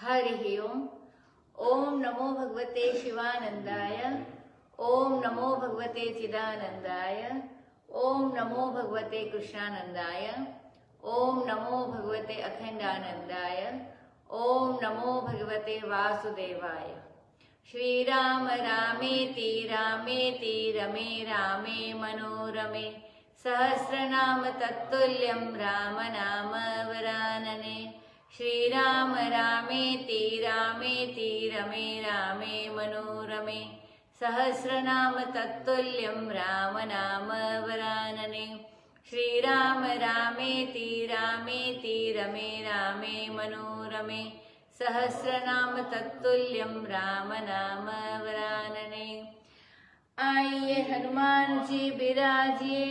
हरि ओम। ओम नमो भगवते शिवानंदाय। ओम नमो भगवते चिदानंदाय। ओम नमो भगवते कृष्णानंदाय। ओम नमो भगवते अखंडानंदाय। ओम नमो भगवते वासुदेवाय। श्री राम रामेति रामेति रमे रामे मनोरमे सहस्रनाम तत्तुल्यं राम नाम वरानने। श्रीराम रामेति रामेति रमे रामे मनोरमे सहस्रनाम तत्तुल्यं राम नाम वरानने। श्रीराम रामेति रामेति रमे रामे मनोरमे सहस्रनाम तत्तुल्यं राम नाम वरानने। आइए हनुमान जी बिराजिए,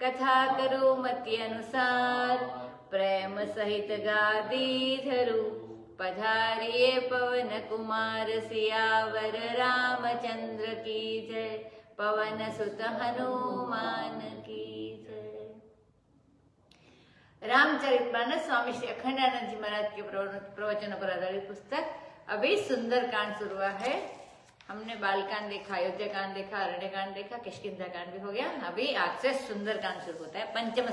कथा करो मति अनुसार। प्रेम सहित गादी धरू, पधारिए पवन कुमार सियावर रामचंद्र की जय। पवन सुत हनुमान की जय। रामचरितमानस स्वामी श्री अखंडानंद जी महाराज के प्रवचनों पर आधारित पुस्तक। अभी सुंदर कांड शुरू हुआ है। हमने बालकांड देखा, अयोध्या कांड देखा, अरण्य कांड देखा, किष्किंधा कांड भी हो गया। अभी आज से सुंदर कांड शुरू होता है, पंचम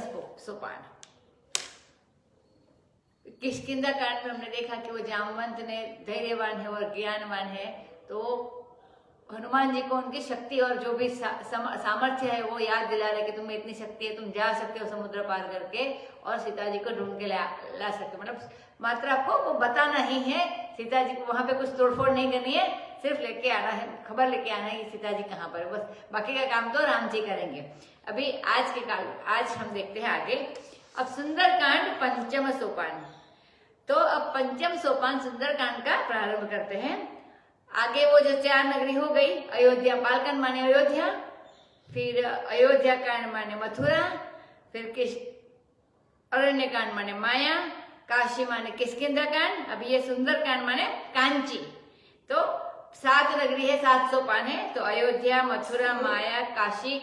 सोपान। किष्किंधा कांड में हमने देखा कि वो जामवंत ने धैर्यवान है और ज्ञानवान है, तो हनुमान जी को उनकी शक्ति और जो भी सामर्थ्य है वो याद दिला रहे कि तुम्हें इतनी शक्ति है, तुम जा सकते हो समुद्र पार करके और सीता जी को ढूंढ के ला सकते हो। मतलब मात्र आपको वो बताना ही है, सीता जी को वहां पे कुछ तोड़फोड़ नहीं करनी है, सिर्फ लेके आना है, खबर लेके आना है कि सीता जी कहाँ पर है। बस बाकी का काम तो राम जी करेंगे। अभी आज हम देखते हैं आगे। अब सुंदरकांड पंचम सोपान। तो अब पंचम सोपान सुंदरकांड का प्रारंभ करते हैं। आगे वो जो 4 नगरी हो गई, अयोध्या, बालकांड माने अयोध्या, फिर अयोध्या कांड माने मथुरा, फिर अरण्य कांड माने माया, काशी माने किष्किंधा कांड, अब ये सुंदरकांड माने कांची। तो 7 नगरी है, 7 सोपान है। तो अयोध्या, मथुरा, माया, काशी,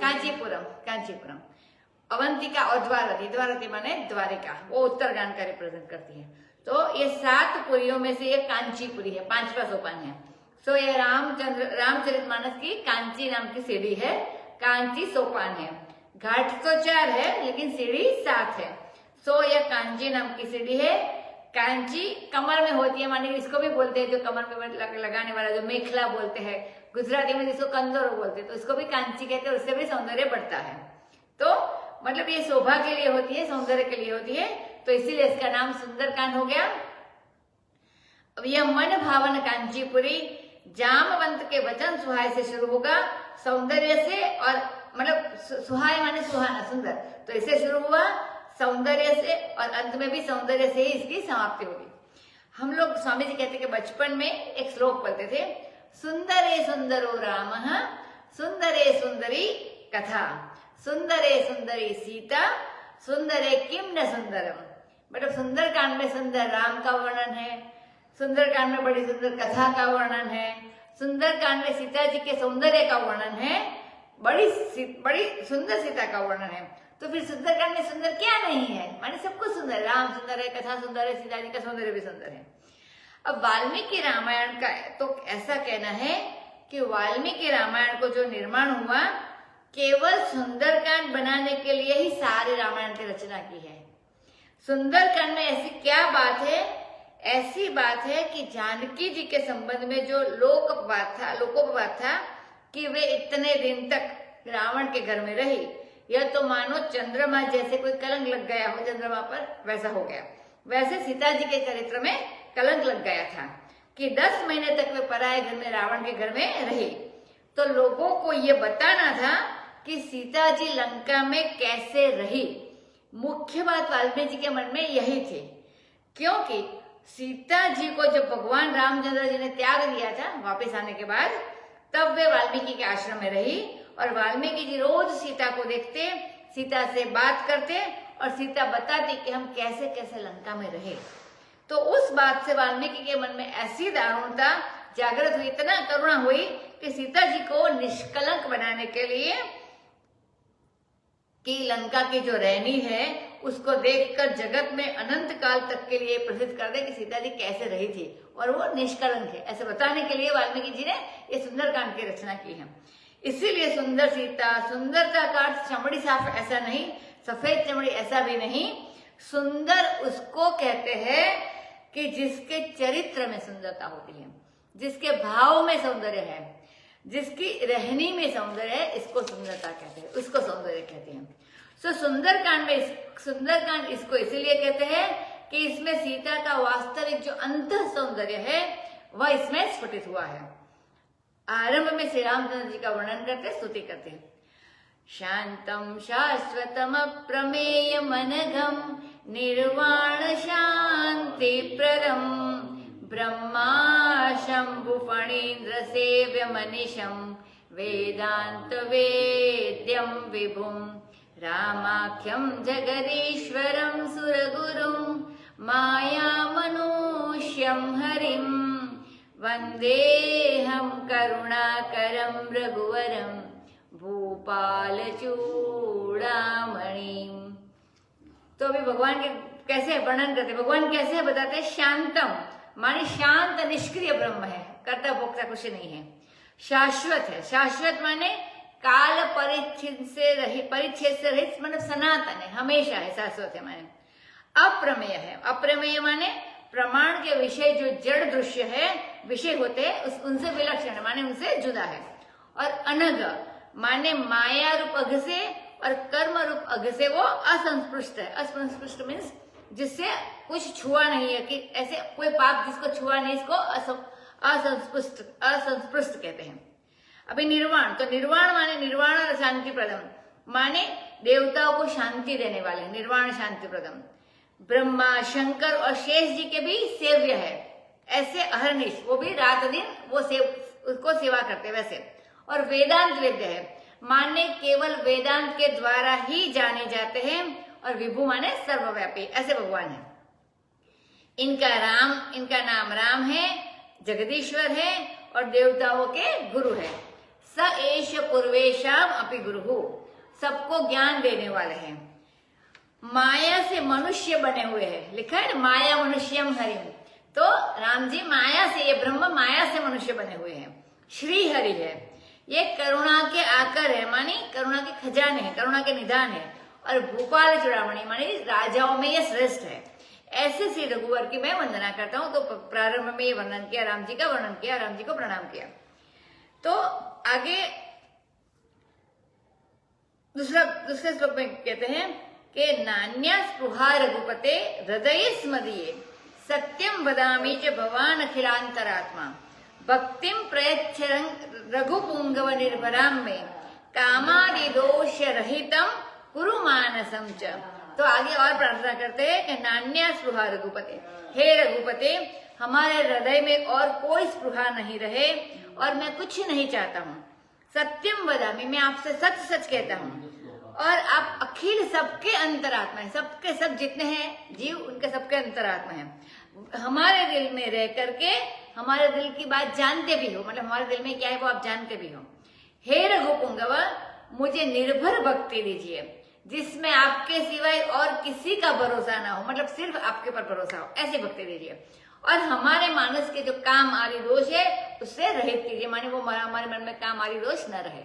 कांचीपुरम, अवंतिका और द्वारवती माने द्वारिका, वो उत्तरकांड का रिप्रेजेंट करती है। तो ये 7 पुरियों में से एक कांचीपुरी है, 5वां सोपान है। सो ये रामचरितमानस की कांची नाम की सीढ़ी है, कांची सोपान है। घाट तो 4 है लेकिन सीढ़ी 7 है। सो ये कांची नाम की सीढ़ी है। कांची कमर में होती है, माने इसको भी बोलते हैं जो कमर में लगाने वाला, जो मेखला बोलते हैं, गुजराती में जिसको कंदोरो बोलते हैं, तो इसको भी कांची कहते हैं। उससे भी सौंदर्य बढ़ता है। तो मतलब ये शोभा के लिए होती है, सौंदर्य के लिए होती है, तो इसीलिए इसका नाम सुंदरकांड हो गया। अब यह मन भावन कांचीपुरी जामवंत के वचन सुहाय से शुरू होगा, सौंदर्य से, और मतलब सुहाय माने सुहाना, सुंदर, तो इससे शुरू हुआ सौंदर्य से, और अंत में भी सौंदर्य से ही इसकी समाप्ति होगी। हम लोग स्वामी जी कहते कि बचपन में एक श्लोक पढ़ते थे, सुंदरे सुंदरो रामः, सुंदरे सुंदरी कथा, सुंदरे सुंदरी सीता, सुंदरे किम न सुंदरम। मतलब सुंदरकांड में सुंदर राम का वर्णन है, सुंदरकांड में बड़ी सुंदर कथा का वर्णन है, सुंदरकांड में सीता जी के सौंदर्य का वर्णन है, बड़ी सुंदर सीता का वर्णन है। तो फिर सुंदरकांड में सुंदर क्या नहीं है, माने सब कुछ सुंदर, राम सुंदर है, कथा सुंदर है, सीता जी का सौंदर्य भी सुंदर है। अब वाल्मीकि रामायण का तो ऐसा कहना है कि वाल्मीकि रामायण को जो निर्माण हुआ, केवल सुंदरकांड बनाने के लिए ही सारे रामायण की रचना की है। सुंदरकांड में ऐसी क्या बात है? ऐसी बात है कि जानकी जी के संबंध में जो लोकोपवाद था कि वे इतने दिन तक रावण के घर में रही, यह तो मानो चंद्रमा जैसे कोई कलंक लग गया हो चंद्रमा पर, वैसा हो गया। वैसे सीता जी के चरित्र में कलंक लग गया था कि 10 महीने तक वे पराये घर में, रावण के घर में रही। तो लोगों को ये बताना था कि सीता जी लंका में कैसे रही। मुख्य बात वाल्मीकि जी के मन में यही थी, क्योंकि सीता जी को जब भगवान रामचंद्र जी ने त्याग दिया था वापस आने के बाद, तब वे वाल्मीकि के आश्रम में रही, और वाल्मीकि जी रोज सीता को देखते, सीता से बात करते, और सीता बताती कि हम कैसे कैसे लंका में रहे। तो उस बात से वाल्मीकि के मन में ऐसी दारुणता जागृत हुई, इतना करुणा हुई कि सीता जी को निष्कलंक बनाने के लिए कि लंका की जो रैनी है उसको देखकर जगत में अनंत काल तक के लिए प्रसिद्ध कर दे कि सीता जी कैसे रही थी और वो निष्कलंक है, ऐसे बताने के लिए वाल्मीकि जी ने ये सुंदरकांड की रचना की है। इसीलिए सुंदर सीता, सुंदरता का अर्थ चमड़ी साफ ऐसा नहीं, सफेद चमड़ी ऐसा भी नहीं। सुंदर उसको कहते हैं कि जिसके चरित्र में सुंदरता होती है, जिसके भाव में सौंदर्य है, जिसकी रहनी में सौंदर्य है, इसको सुंदरता कहते हैं, उसको सौंदर्य कहते हैं। सो सुंदरकांड इसको इसीलिए कहते हैं कि इसमें सीता का वास्तविक जो अंतः सौंदर्य है वह इसमें स्फुटित हुआ है। आरंभ में श्री रामचंद्र जी का वर्णन करते, स्तुति करते हैं। शांतम शाश्वतम अप्रमेय मनघम निर्वाण शांति प्रदम ब्रह्मा शंभु फणीन्द्र सेव्य मनीषम वेदांत वेद्यम विभुम रामाख्यम जगदीश्वरम सुरगुरुम माया मनुष्यम हरिम वंदेहम करुणाकरम रघुवरम भूपाल चूड़ामणिम। तो अभी भगवान के कैसे वर्णन करते, भगवान कैसे बताते, शांतम माने शांत निष्क्रिय ब्रह्म है, कर्ता भोक्ता कुछ नहीं है। शाश्वत है, शाश्वत माने काल परिच्छेद से रहित मतलब सनातन है, हमेशा है, शाश्वत है माने। अप्रमेय है, अप्रमेय माने प्रमाण के विषय जो जड़ दृश्य है, विषय होते हैं उनसे विलक्षण है, माने उनसे जुदा है। और अनग माने माया रूप अघ से और कर्म रूप अघ से वो असंस्पृष्ट है। असंस्पृष्ट मीन्स जिससे कुछ छुआ नहीं है, कि ऐसे कोई पाप जिसको छुआ नहीं, इसको असंस्पृष्ट कहते हैं। अभी निर्वाण, तो निर्वाण माने निर्वाण और शांति प्रदम माने देवताओं को शांति देने वाले, निर्वाण शांति प्रदम। ब्रह्मा शंकर और शेष जी के भी सेव्य है, ऐसे अहरनिश, वो भी रात दिन वो उसको सेवा करते वैसे। और वेदांत वेद्य है माने केवल वेदांत के द्वारा ही जाने जाते हैं। और विभु माने सर्वव्यापी, ऐसे भगवान है। इनका नाम राम है, जगदीश्वर है और देवताओं के गुरु है। स एष पूर्वेशम अपि गुरु, सबको ज्ञान देने वाले हैं। माया से मनुष्य बने हुए हैं, लिखा है ना, माया मनुष्यम हरिम। तो राम जी माया से, ये ब्रह्म माया से मनुष्य बने हुए हैं। श्री हरि है, ये करुणा के आकर है, मानी करुणा के खजाने है, करुणा के निधान है। और भूपाल चूड़ामणि मानी राजाओं में ये श्रेष्ठ है। ऐसे श्री रघुवर की मैं वंदना करता हूं। तो प्रारंभ में ये वर्णन किया, राम जी का वर्णन किया, राम जी को प्रणाम किया। तो आगे दूसरे श्लोक में कहते हैं कि नान्या स्पृहा रघुपते हृदय स्मदीये सत्यम वदामि च भवान अखिलांतरात्मा भक्तिम प्रयच्छ रघुपुंगव निर्भराम में कामादि दोष रहितम कुरु मानसम च। तो आगे और प्रार्थना करते हैं कि नान्या स्पृहा रघुपते, हे रघुपते हमारे हृदय में और कोई स्पृहा नहीं रहे और मैं कुछ नहीं चाहता हूँ। सत्यम वदामि, मैं आपसे सच सच कहता हूँ। और आप अखिल सबके अंतरात्मा है, सबके सब जितने हैं जीव उनके सबके अंतरात्मा है। हमारे दिल में रह करके हमारे दिल की बात जानते भी हो, मतलब हमारे दिल में क्या है वो आप जानते भी हो। हे रघुपुंगव, मुझे निर्भर भक्ति दीजिए जिसमें आपके सिवाय और किसी का भरोसा ना हो, मतलब सिर्फ आपके पर भरोसा हो, ऐसी भक्ति दीजिए। और हमारे मानस के जो काम आदि दोष है उससे रहित कीजिए, माने वो हमारे मन में काम आदि दोष न रहे।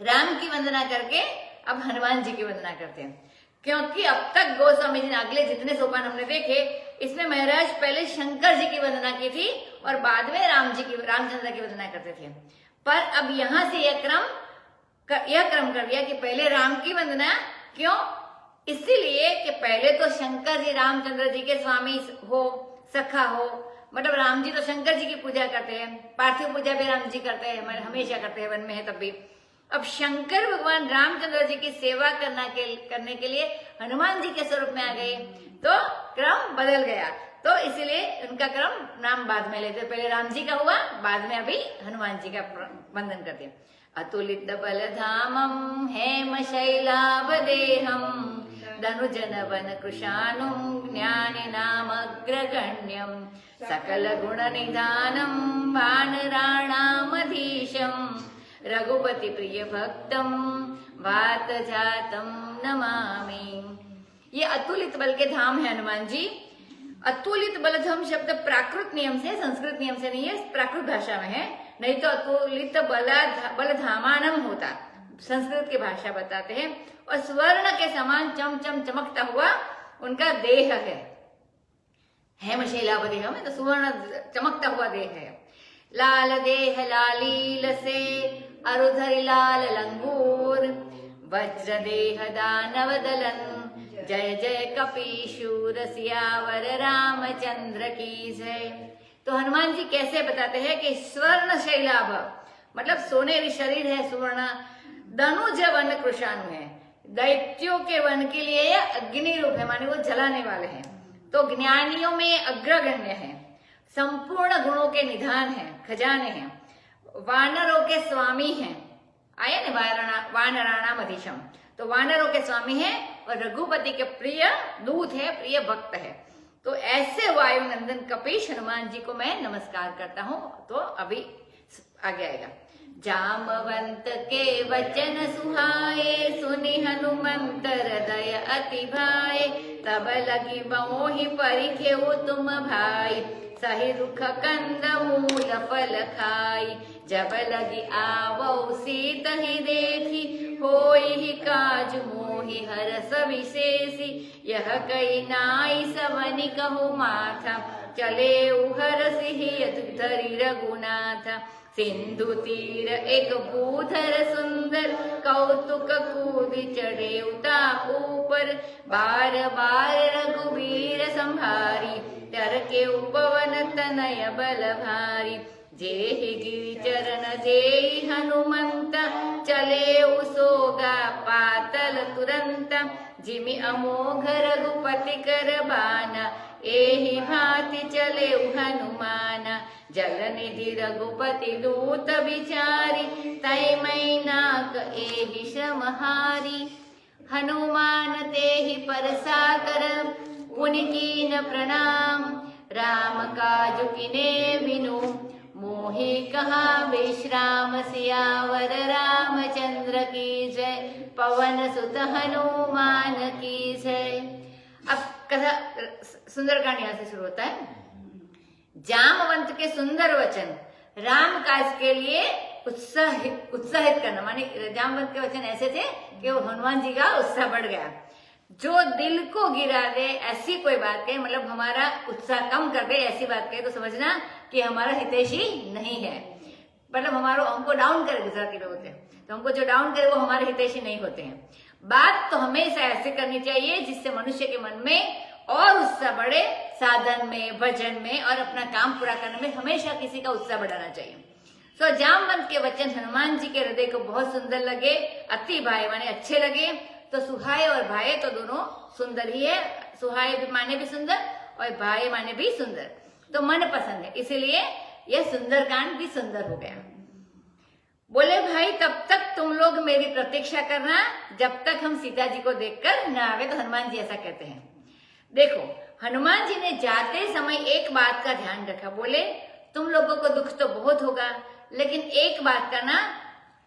राम की वंदना करके अब हनुमान जी की वंदना करते हैं, क्योंकि अब तक गोस्वामी जी ने अगले जितने सोपान हमने देखे इसमें महाराज पहले शंकर जी की वंदना की थी और बाद में रामचंद्र की वंदना करते थे। पर अब यहां से यह क्रम कर दिया कि पहले राम की वंदना, क्यों? इसीलिए कि पहले तो शंकर जी रामचंद्र जी के स्वामी हो, सखा हो, मतलब राम जी तो शंकर जी की पूजा करते हैं, पार्थिव पूजा भी राम जी करते हैं, हमेशा करते हैं, वन में है तब भी। अब शंकर भगवान रामचंद्र जी की सेवा करने के लिए हनुमान जी के स्वरूप में आ गए, तो क्रम बदल गया। तो इसीलिए उनका क्रम नाम बाद में लेते, पहले राम जी का हुआ, बाद में अभी हनुमान जी का वंदन करते हैं। अतुलित बलधामं हेम शैलावदेहं धनुजन वन कृशानुं ज्ञानिनामग्रगण्यं सकल गुण निधानं वानराणामधीशं रघुपति प्रिय भक्तम वात जातम नमामि। ये अतुलित बल के धाम है हनुमान जी। अतुलित बलधाम शब्द प्राकृत नियम से, संस्कृत नियम से नहीं है, प्राकृत भाषा में है, नहीं तो अतुलित बलधामानम होता, संस्कृत की भाषा बताते हैं। और स्वर्ण के समान चम चम चमकता हुआ उनका देह है, हेमशैलाभ देह में तो सुवर्ण चमकता हुआ देह है। लाल देह लालील से अरुधरि लाल लंगूर, वज्र देह दानव दलन, जय जय कपीशूर सियावर रामचंद्र की जय। तो हनुमान जी कैसे बताते हैं कि स्वर्ण शैलाभ मतलब सोनेरी शरीर है, सुवर्ण, धनुज वन कृशानु है, दैत्यों के वन के लिए यह अग्नि रूप है, माने वो जलाने वाले हैं। तो ज्ञानियों में अग्रगण्य है, संपूर्ण गुणों के निधान है, खजाने हैं, वानरों के स्वामी हैं, आया ना वानराणाम अधिशम, तो वानरों के स्वामी हैं और रघुपति के प्रिय दूत है, प्रिय भक्त है। तो ऐसे वायु नंदन कपीश हनुमान जी को मैं नमस्कार करता हूं। तो अभी आगे आएगा। जामवंत के वचन सुहाए, सुनि हनुमंत हृदय अति भाए, तब लगी मोहि परिखेउ तुम भाई, सही रुख कंद मूल फल खाई, जब लगी आवौ सीत ही देखी, होई ही काज मोहि हरस विशेषी, यह कई नाई सवनि कहु माथा, चले हरस ही धरि रघुनाथ, सिंधु तीर एक भूधर सुंदर, कौतुक कूदि चढ़े उता ऊपर, बार बार रघुवीर संभारी, तर के उपवन तनय बल भारी, जेहि गिरि चरण जेहि हनुमंत, चले उसोगा पातल तुरंत, जिमि अमोघ रघुपति कर बाना, एहि भांति चले हनुमान, जल निधि रघुपति दूत विचारी, तै मैनाक एहि श्रम हारी, हनुमान तेहि परसा कर, पुनि कीन प्रणाम, राम काजु किने बिनु, मोहि कहा विश्राम, सियावर रामचंद्र की जय, पवन सुत हनुमान की जय। अब कथा सुंदरकांड यहाँ से शुरू होता है। जामवंत के सुंदर वचन राम काज के लिए उत्साहित करना, माने जामवंत के वचन ऐसे थे कि वो हनुमान जी का उत्साह बढ़ गया। जो दिल को गिरा दे ऐसी कोई बात कहे, मतलब हमारा उत्साह कम कर दे ऐसी बात कहे, तो समझना कि हमारा हितैषी नहीं है, मतलब हमको डाउन करे। गुजराती लोग होते हैं तो हमको जो डाउन करे वो हमारे हितैषी नहीं होते हैं। बात तो हमेशा ऐसे करनी चाहिए जिससे मनुष्य के मन में और उत्साह बढ़े, साधन में, भजन में और अपना काम पूरा करने में हमेशा किसी का उत्साह बढ़ाना चाहिए। तो जामवंत के वचन हनुमान जी के हृदय को बहुत सुंदर लगे, अति भाए माने अच्छे लगे। तो सुहाए और भाए तो दोनों सुंदर ही है, सुहाए भी माने भी सुंदर और भाए माने भी सुंदर, तो मन पसंद है, इसीलिए यह सुंदरकांड भी सुंदर हो गया। बोले भाई तब तक तुम लोग मेरी प्रतीक्षा करना, जब तक हम सीता जी को देखकर न आवे। तो हनुमान जी ऐसा कहते हैं। देखो हनुमान जी ने जाते समय एक बात का ध्यान रखा, बोले तुम लोगों को दुख तो बहुत होगा, लेकिन एक बात का ना,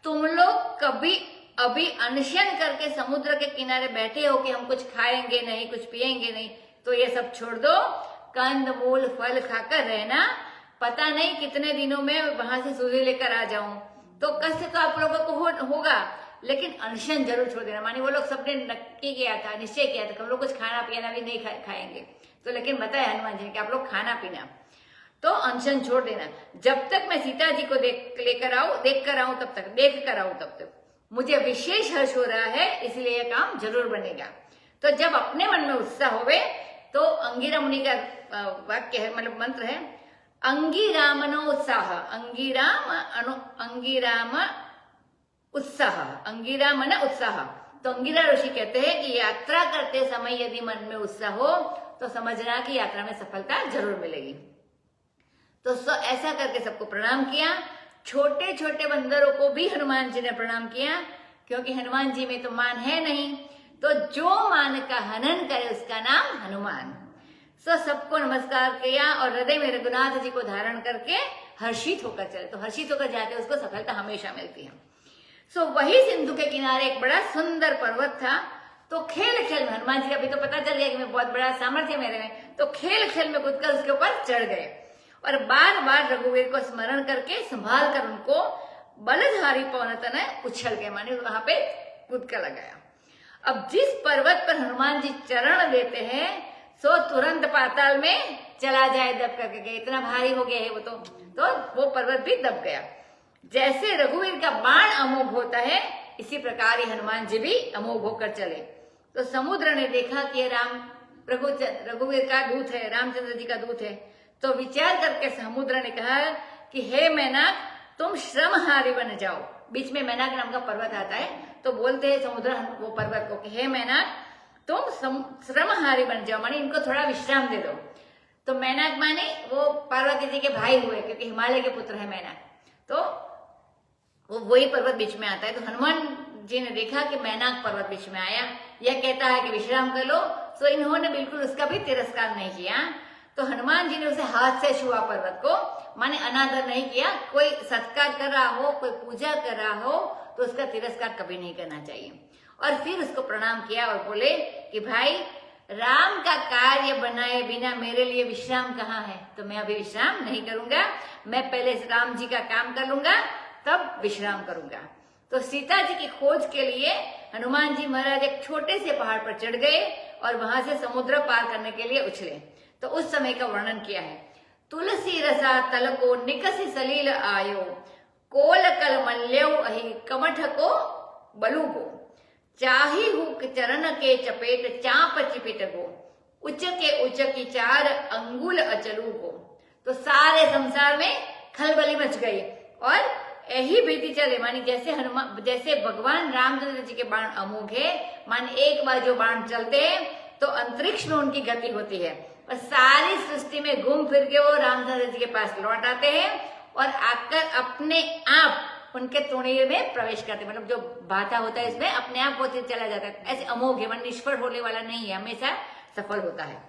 तुम लोग कभी अभी अनशन करके समुद्र के किनारे बैठे हो कि हम कुछ खाएंगे नहीं, कुछ पिएंगे नहीं, तो ये सब छोड़ दो, कंद मूल फल खाकर रहना, पता नहीं कितने दिनों में वहां से सूर्य लेकर आ जाऊं। तो कष्ट तो आप लोगों को होगा, लेकिन अनशन जरूर छोड़ देना। मानी वो लोग सबने नक्की किया था, निश्चय किया था कि हम लोग कुछ खाना पीना भी नहीं खाएंगे, तो लेकिन बताया हनुमान जी ने कि आप लोग खाना पीना, तो अनशन छोड़ देना। जब तक मैं सीता जी को देख कर आऊं तब तक मुझे विशेष हर्ष हो रहा है, इसलिए यह काम जरूर बनेगा। तो जब अपने मन में उत्साह होवे, तो अंगिरा मुनि का वाक्य है, मतलब मंत्र है, अंगिरामनो उत्साह, अंगिरामन उत्साह। तो अंगिरा ऋषि कहते हैं कि यात्रा करते समय यदि मन में उत्साह हो तो समझना कि यात्रा में सफलता जरूर मिलेगी। तो ऐसा करके सबको प्रणाम किया। छोटे छोटे बंदरों को भी हनुमान जी ने प्रणाम किया, क्योंकि हनुमान जी में तो मान है नहीं, तो जो मान का हनन करे उसका नाम हनुमान। सबको नमस्कार किया और हृदय में रघुनाथ जी को धारण करके हर्षित होकर चले। तो हर्षित होकर जाते उसको सफलता हमेशा मिलती है। सो वही सिंधु के किनारे एक बड़ा सुंदर पर्वत था। तो खेल खेल में हनुमान जी अभी तो पता चल गया कि मैं बहुत बड़ा सामर्थ्य मेरे में, तो खेल खेल में कूदकर उसके ऊपर चढ़ गए और बार बार रघुवीर को स्मरण करके संभाल कर उनको बलधारी पवन तनय उछल के माने वहां पे कूद कर लगाया। अब जिस पर्वत पर हनुमान जी चरण देते हैं सो तुरंत पाताल में चला जाए, दब करके गए, इतना भारी हो गया है वो तो वो पर्वत भी दब गया। जैसे रघुवीर का बाण अमोघ होता है इसी प्रकार ही हनुमान जी भी अमोघ होकर चले। तो समुद्र ने देखा कि राम रघुवीर का दूत है, रामचंद्र जी का दूत है। तो विचार करके समुद्र ने कहा कि हे मैनाक तुम श्रमहारी बन जाओ। बीच में मैनाक नाम का पर्वत आता है, तो बोलते हैं समुद्र वो पर्वत को कि हे मैनाक तुम श्रमहारी बन जाओ, माने इनको थोड़ा विश्राम दे दो। तो मैनाक माने वो पार्वती जी के भाई हुए, क्योंकि हिमालय के पुत्र है मैनाक। तो वो वही पर्वत बीच में आता है। तो हनुमान जी ने देखा कि मैनाक पर्वत बीच में आया, यह कहता है कि विश्राम कर लो, तो इन्होंने बिल्कुल उसका भी तिरस्कार नहीं किया। तो हनुमान जी ने उसे हाथ से छुआ पर्वत को, माने अनादर नहीं किया। कोई सत्कार कर रहा हो, कोई पूजा कर रहा हो तो उसका तिरस्कार कभी नहीं करना चाहिए। और फिर उसको प्रणाम किया और बोले कि भाई राम का कार्य बनाए बिना मेरे लिए विश्राम कहाँ है, तो मैं अभी विश्राम नहीं करूंगा, मैं पहले राम जी का काम कर लूंगा तब विश्राम करूंगा। तो सीता जी की खोज के लिए हनुमान जी महाराज एक छोटे से पहाड़ पर चढ़ गए और वहां से समुद्र पार करने के लिए उछले। तो उस समय का वर्णन किया है। तुलसी रसा तल को निकसी सलील आयो, कोल कल मल्यो अहि कमठ को बलू को, चाही हुक चरण के चपेट चाप चिपिट गो, उचके उचकी चार अंगुल अचलू को। तो सारे संसार में खलबली मच गई और यही बीती चले, मानी जैसे भगवान रामचंद्र जी के बाण अमोघ है, माने एक बार जो बाण चलते हैं तो अंतरिक्ष में उनकी गति होती है और सारी सृष्टि में घूम फिर के वो रामचंद्र जी के पास लौट आते हैं और आकर अपने आप उनके तोड़े में प्रवेश करते, मतलब जो बाधा होता है इसमें अपने आप होते चला जाता है। ऐसे अमोघ है, मन निष्फल होने वाला नहीं है, हमेशा सफल होता है।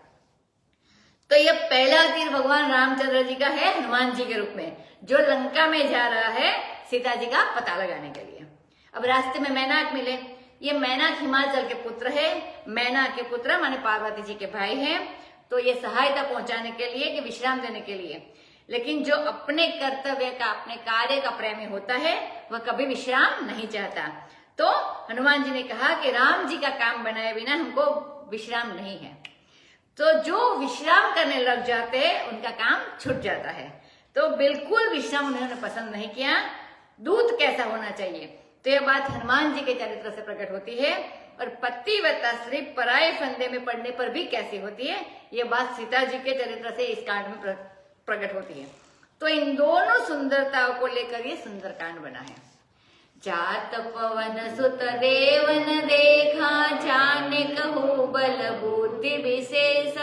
तो यह पहला तीर भगवान रामचंद्र जी का है हनुमान जी के रूप में, जो लंका में जा रहा है सीता जी का पता लगाने के लिए। अब रास्ते में मैनाक मिले। ये मैनाक हिमाचल के पुत्र है। मैनाक के पुत्र माने पार्वती जी के भाई हैं। तो ये सहायता पहुंचाने के लिए कि विश्राम देने के लिए, लेकिन जो अपने कर्तव्य का अपने कार्य का प्रेमी होता है वह कभी विश्राम नहीं चाहता। तो हनुमान जी ने कहा कि राम जी का काम बनाए बिना हमको विश्राम नहीं है। तो जो विश्राम करने लग जाते हैं उनका काम छूट जाता है। तो बिल्कुल विश्राम उन्होंने पसंद नहीं किया। दूत कैसा होना चाहिए, तो यह बात हनुमान जी के चरित्र से प्रकट होती है और पतिव्रता स्त्री पराये फंदे में पड़ने पर भी कैसी होती है, ये बात सीता जी के चरित्र से इस कांड में प्रकट होती है। तो इन दोनों सुंदरताओं को लेकर ये सुंदर कांड बना है। जात पवन सुत देवन देखा, जाने कहू बल बुद्धि विशेष,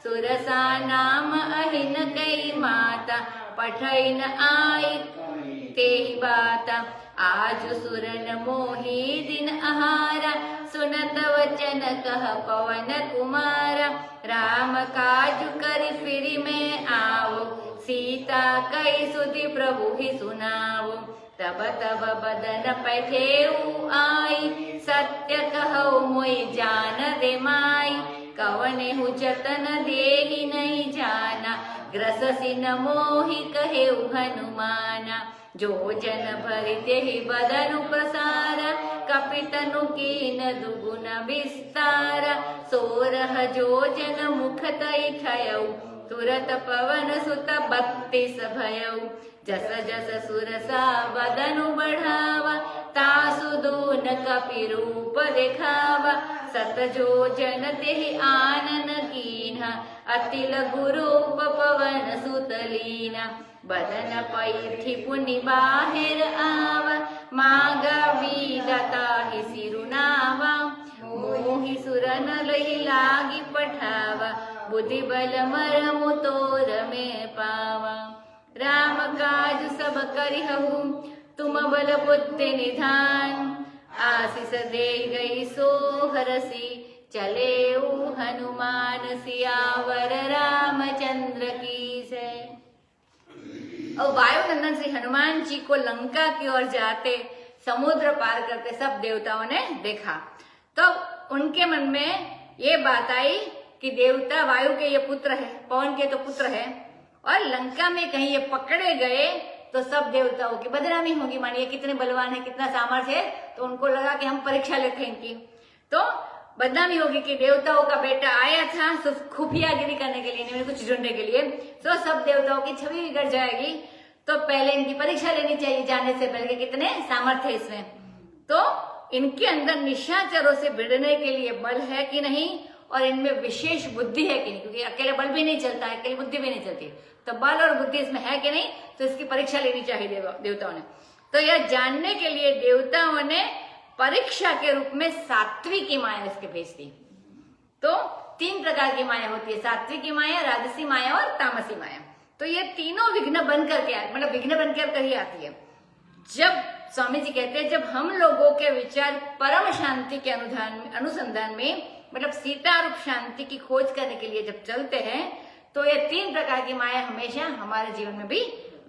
सुरसा नाम अहिन कई माता, पठैन आई ते बाता, आज सुरन मोही दिन आहारा, सुनत वचन कह पवन कुमारा, राम काज कर फिर में आओ, सीता कई सुधि प्रभु ही सुनाओ, तब तब बदन पैठेऊ आई, सत्य कहौ मोहि जान दे माई, कवने हु जतन देहि नहीं जाना, ग्रससि न मोहि कहेऊ हनुमाना, जो जन भरिते ही बदनु प्रसारा, कपितनु कीन दुगुन विस्तारा, सोरह जो जन मुख तई ठयऊ, तुरत पवन सुत 32 भयऊ, जस जस सुरसा बदनु बढ़ावा, तासु दून कपि रूप दिखावा, सत जो जन तेहि आनन कीन्हा, अति लघु रूप पवन सुत लीना, बदन पैठि पुनि बाहिर आवा, मागा वीडता ही सिरुनावा, मोहि सुरन लहि लागी पठावा, बुद्धि बल मरमु तोर में पावा, राम काज सब करिहु तुम बल बुद्धि निधान, आशीष दे गई सो हरसी, चले हनुमान सियावर रामचंद्र की जय। और वायुनंदन श्री हनुमान जी को लंका की ओर जाते समुद्र पार करते सब देवताओं ने देखा। तो उनके मन में ये बात आई कि देवता वायु के ये पुत्र है, पवन के तो पुत्र है, और लंका में कहीं ये पकड़े गए तो सब देवताओं की बदनामी होगी। मानिए कितने बलवान है, कितना सामर्थ्य है, तो उनको लगा कि हम परीक्षा लेते हैं इनकी, तो बदनामी होगी कि देवताओं का बेटा आया था सिर्फ खुफियागिरी करने के लिए, नहीं कुछ ढूंढने के लिए, तो सब देवताओं की छवि बिगड़ जाएगी। तो पहले इनकी परीक्षा लेनी चाहिए जाने से पहले, कितने सामर्थ्य है इसमें, तो इनके अंदर निशाचरों से भिड़ने के लिए बल है कि नहीं, और इनमें विशेष बुद्धि है कि नहीं, क्योंकि अकेले बल भी नहीं चलता है, अकेले बुद्धि भी नहीं चलती, तो बल और बुद्धि इसमें है कि नहीं, तो इसकी परीक्षा लेनी चाहिए देवताओं ने। तो यह जानने के लिए देवताओं ने परीक्षा के रूप में सात्विकी माया इसके भेज दी। तो 3 प्रकार की माया होती है, सात्विकी माया, राजसी माया और तामसी माया। तो ये तीनों विघ्न बन करके आए, मतलब विघ्न बनकर ही आती है। जब स्वामी जी कहते हैं जब हम लोगों के विचार परम शांति के अनुसंधान में, मतलब सीता रूप शांति की खोज करने के लिए जब चलते हैं, तो ये 3 प्रकार की माया हमेशा हमारे जीवन में भी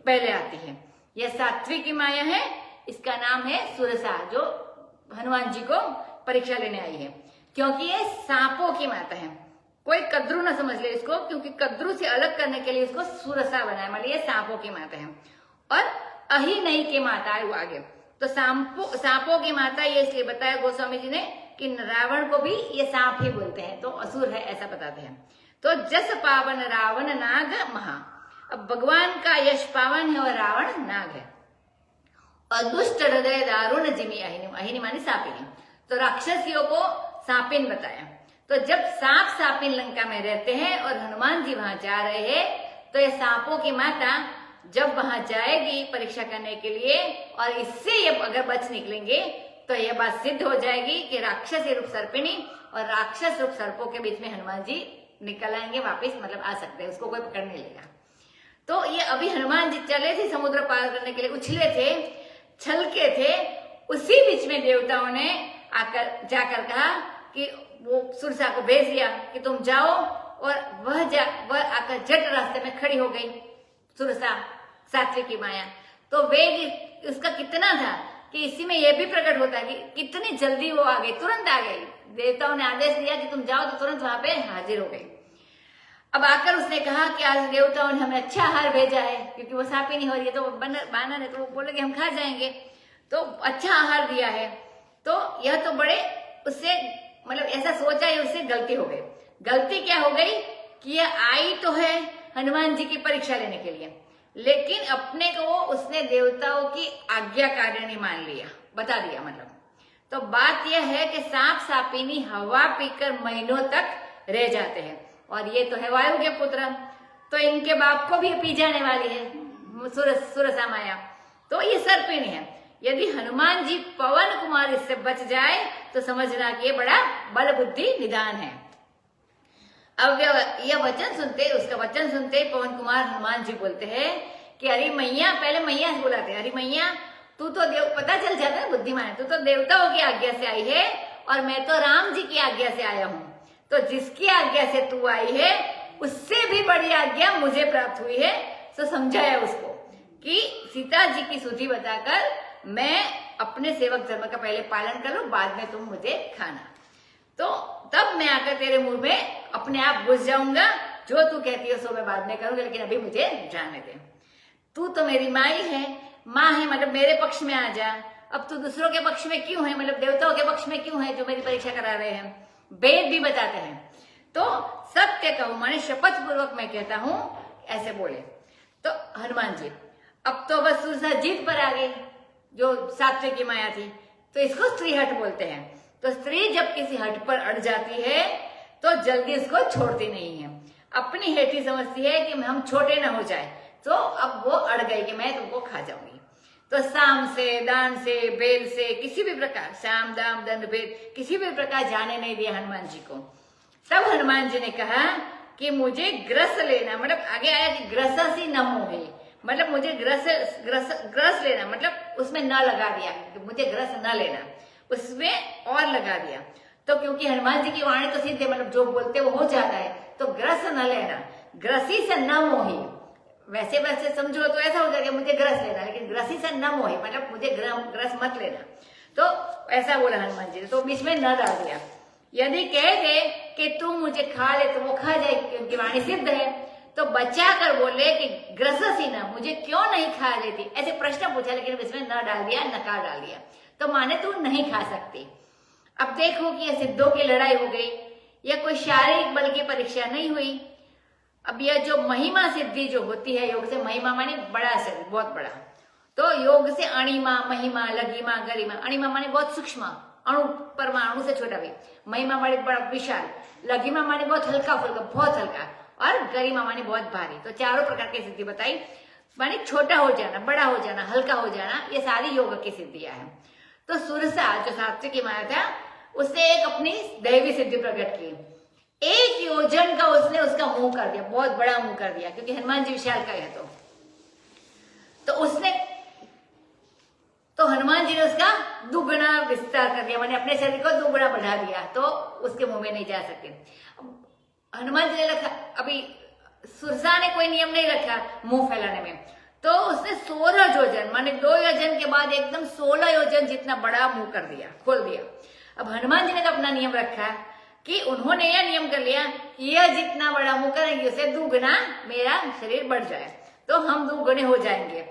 पहले आती है। यह सात्विकी माया है, इसका नाम है सुरसा, जो हनुमान जी को परीक्षा लेने आई है, क्योंकि ये सांपों की माता है। कोई कद्रू ना समझ ले इसको, क्योंकि कद्रू से अलग करने के लिए इसको सुरसा बनाया, मतलब ये सांपों की माता है। और अही नहीं की माता है वो आगे, तो सांपों की माता ये इसलिए बताया गोस्वामी जी ने कि रावण को भी ये सांप ही बोलते हैं, तो असुर है ऐसा बताते हैं। तो जस पावन रावण नाग महा, अब भगवान का यश पावन है और रावण नाग है। और दुष्ट हृदय दारुण जिमी अहिनी, अहिनी मानी सापिनी, तो राक्षसियों को सापिन बताया। तो जब सांप सापिन लंका में रहते हैं और हनुमान जी वहां जा रहे हैं, तो ये सांपों की माता जब वहां जाएगी परीक्षा करने के लिए, और इससे ये अगर बच निकलेंगे तो यह बात सिद्ध हो जाएगी कि राक्षसी रूप सर्पिणी और राक्षस रूप सर्पों के बीच में हनुमान जी निकल आएंगे वापिस, मतलब आ सकते हैं, उसको कोई पकड़ नहीं लेगा। तो ये अभी हनुमान जी चले थे समुद्र पार करने के लिए, उछले थे, छलके थे, उसी बीच में देवताओं ने आकर जाकर कहा कि वो सुरसा को भेज दिया कि तुम जाओ, और वह आकर झट रास्ते में खड़ी हो गई सुरसा, सात्विकी माया। तो वेग उसका कितना था कि इसी में यह भी प्रकट होता है कि कितनी जल्दी वो आ गई, तुरंत आ गई। देवताओं ने आदेश दिया कि तुम जाओ, तो तुरंत वहां पे हाजिर हो गई। अब आकर उसने कहा कि आज देवताओं ने हमें अच्छा आहार भेजा है, क्योंकि वो सांप ही नहीं हो रही है, तो बानर है, तो वो बोले कि हम खा जाएंगे, तो अच्छा आहार दिया है। तो यह तो बड़े उससे, मतलब ऐसा सोचा है, उससे गलती हो गई। गलती क्या हो गई कि यह आई तो है हनुमान जी की परीक्षा लेने के लिए, लेकिन अपने को उसने देवताओं की आज्ञाकारिणी मान लिया, बता दिया मतलब। तो बात यह है कि सांप सापिनी हवा पीकर महीनों तक रह जाते हैं, और ये तो है वायु के पुत्र, तो इनके बाप को भी पी जाने वाली है सुरसा माया, तो ये सर्पिणी है। यदि हनुमान जी पवन कुमार इससे बच जाए तो समझना कि ये बड़ा बल बुद्धि निदान है। अब यह वचन सुनते, उसका वचन सुनते पवन कुमार हनुमान जी बोलते हैं कि अरे मैया, पहले मैया बुलाते, अरे मैया तू तो पता चल जाता है बुद्धिमान, तू तो देवताओं की आज्ञा से आई है और मैं तो राम जी की आज्ञा से आया हूँ। तो जिसकी आज्ञा से तू आई है उससे भी बड़ी आज्ञा मुझे प्राप्त हुई है। तो समझाया उसको कि सीता जी की सूची बताकर मैं अपने सेवक धर्म का पहले पालन करूं, बाद में तुम मुझे खाना, तो तब मैं आकर तेरे मुंह में अपने आप घुस जाऊंगा, जो तू कहती है सो मैं बाद में करूंगा, लेकिन अभी मुझे जाने दे। तू तो मेरी माई है, माँ है, मतलब मेरे पक्ष में आ जा। अब तू दूसरों के पक्ष में क्यों है, मतलब देवताओं के पक्ष में क्यों है जो मेरी परीक्षा करा रहे हैं। वेद भी बताते हैं, तो सत्य कहूं माने शपथ पूर्वक मैं कहता हूं, ऐसे बोले। तो हनुमान जी अब तो बस सुरसा जीत पर आ गई, जो सात्विक की माया थी, तो इसको स्त्री हट बोलते हैं। तो स्त्री जब किसी हट पर अड़ जाती है तो जल्दी इसको छोड़ती नहीं है, अपनी हेठी समझती है कि हम छोटे ना हो जाए, तो अब वो अड़ गई कि मैं तुमको खा जाऊंगी। तो साम से, दान से, बेल से, किसी भी प्रकार, साम दाम दंड भेद किसी भी प्रकार जाने नहीं दिया हनुमान जी को। तब हनुमान जी ने कहा कि मुझे ग्रस लेना, मतलब आगे आया कि ग्रससी न मोहे, मतलब मुझे ग्रस लेना, मतलब उसमें न लगा दिया, मुझे ग्रस न लेना, उसमें और लगा दिया। तो क्योंकि हनुमान जी की वाणी तो सीधे, मतलब जो बोलते वो हो जाता है, तो ग्रस न लेना, ग्रसी से न मोही, वैसे वैसे समझो तो ऐसा हो जाएगा मुझे ग्रस लेना, लेकिन ग्रसी से न मोहे, मतलब मुझे ग्रस मत लेना। तो ऐसा बोला हनुमान जी ने, तो बीच में न डाल दिया। यदि कह दे कि तू मुझे खा ले तो वो खा जाए, क्योंकि वाणी सिद्ध है। तो बचा कर बोले कि ग्रससी न, मुझे क्यों नहीं खा लेती, ऐसे प्रश्न पूछा, लेकिन इसमें न डाल दिया, नकार डाल दिया। तो माने तू नहीं खा सकती। अब देखो कि ये सिद्धों की लड़ाई हो गई, यह कोई शारीरिक बल की परीक्षा नहीं हुई। अब यह जो महिमा सिद्धि जो होती है योग से, महिमा माने बड़ा शरीर, बहुत बड़ा। तो योग से अणिमा, महिमा, लघिमा, गरिमा। अणिमा माने बहुत सूक्ष्म, अणु, परमाणु से छोटा भी। महिमा माने बड़ा विशाल। लघिमा माने बहुत हल्का फुल्का, बहुत हल्का। और गरिमा माने बहुत भारी। तो चारों प्रकार की सिद्धि बताई, माने छोटा हो जाना, बड़ा हो जाना, हल्का हो जाना, ये सारी योग की सिद्धियां हैं। तो सुरसा जो सात्विक की माया था, उसने एक अपनी दैवी सिद्धि प्रकट की। 1 योजन का उसने उसका मुंह कर दिया, बहुत बड़ा मुंह कर दिया, क्योंकि हनुमान जी विशाल का है। तो उसने, तो हनुमान जी ने उसका दुगुना विस्तार कर दिया, मैंने अपने शरीर को दुगुना बढ़ा दिया, तो उसके मुंह में नहीं जा सकते। हनुमान जी ने रखा, अभी सुरसा ने कोई नियम नहीं रखा मुंह फैलाने में, तो उसने 16 योजन माने 2 योजन के बाद एकदम 16 योजन जितना बड़ा मुंह कर दिया, खोल दिया। अब हनुमान जी ने तो अपना नियम रखा कि उन्होंने यह नियम कर लिया, यह जितना बड़ा मुंह करेंगे उसे दुगुना मेरा शरीर बढ़ जाए, तो हम दुगुने हो जाएंगे।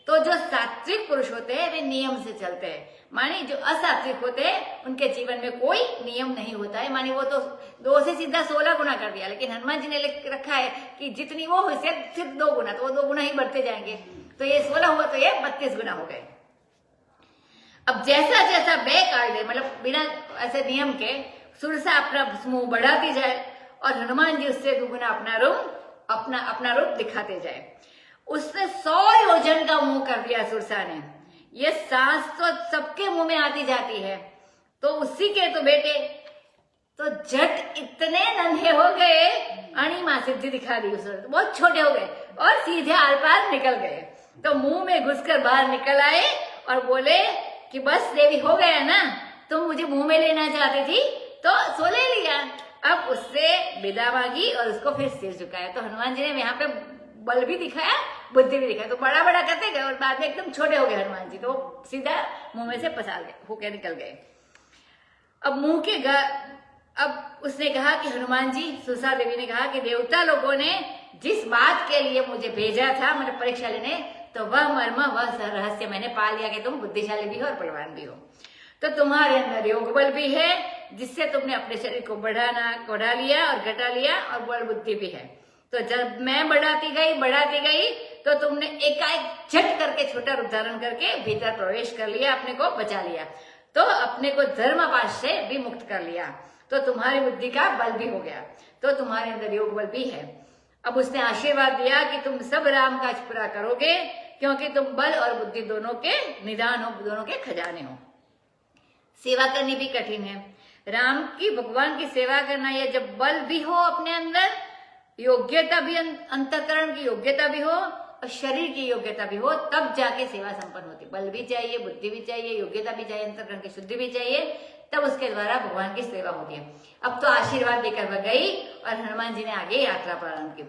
तो जो सात्विक पुरुष होते हैं वे नियम से चलते हैं, मानी जो असात्विक होते हैं उनके जीवन में कोई नियम नहीं होता है। मानी वो तो 2 से सीधा 16 गुना कर दिया, लेकिन हनुमान जी ने रखा है कि जितनी वो हुई सिर्फ 2 गुना, तो वो 2 गुना ही बढ़ते जाएंगे। तो ये 16 हुआ तो ये 32 गुना हो गए। अब जैसा जैसा वे कायदे, मतलब बिना ऐसे नियम के सुरसा अपना मुंह बढ़ाती जाए और हनुमान जी उससे दुगुना अपना रूप दिखाते जाए। उसने 100 योजन का मुंह कर दिया सुरसा ने। ये सांस तो सबके मुंह में आती जाती है, तो उसी के तो बेटे तो झट इतने नन्हे हो गए, अणिमा सिद्धि दिखा दी उसने, तो बहुत छोटे हो गए और सीधे आर पार निकल गए। तो मुंह में घुसकर बाहर निकल आए और बोले कि बस देवी हो गया ना, तुम मुझे मुंह में लेना चाहती थी तो सो ले लिया। अब उससे विदा मांगी और उसको फिर सिर झुकाया। तो हनुमान जी ने यहाँ पे बल भी दिखाया, बुद्धि भी दिखाया। तो बड़ा बड़ा करते गए और बाद में एकदम छोटे हो गए हनुमान जी, तो सीधा मुंह में से पसार गए, होके निकल गए। अब उसने कहा कि हनुमान जी, सुरसा देवी ने कहा कि देवता लोगों ने जिस बात के लिए मुझे भेजा था, मैंने परीक्षा लेने, तो वह मर्म, वह रहस्य मैंने पा लिया कि तुम बुद्धिशाली भी हो और बलवान भी हो। तो तुम्हारे अंदर योग बल भी है, जिससे तुमने अपने शरीर को बढ़ा लिया और घटा लिया, और बल बुद्धि भी है। तो जब मैं बढ़ाती गई तो तुमने एकाएक झट करके छोटा रूप धारण करके भीतर प्रवेश कर लिया, अपने को बचा लिया, तो अपने को धर्मपाश से भी मुक्त कर लिया। तो तुम्हारी बुद्धि का बल भी हो गया, तो तुम्हारे अंदर योग बल भी है। अब उसने आशीर्वाद दिया कि तुम सब राम काज पूरा करोगे, क्योंकि तुम बल और बुद्धि दोनों के निदान हो, दोनों के खजाने हो। सेवा करनी भी कठिन है। राम की, भगवान की सेवा करना, यह जब बल भी हो अपने अंदर, योग्यता भी, अंतःकरण की योग्यता भी हो और शरीर की योग्यता भी हो, तब जाके सेवा संपन्न होती। बल भी चाहिए, बुद्धि भी चाहिए, योग्यता भी चाहिए, अंतःकरण की शुद्धि भी चाहिए, तब उसके द्वारा भगवान की सेवा होती है। अब तो आशीर्वाद देकर वह गई और हनुमान जी ने आगे यात्रा प्रारंभ की।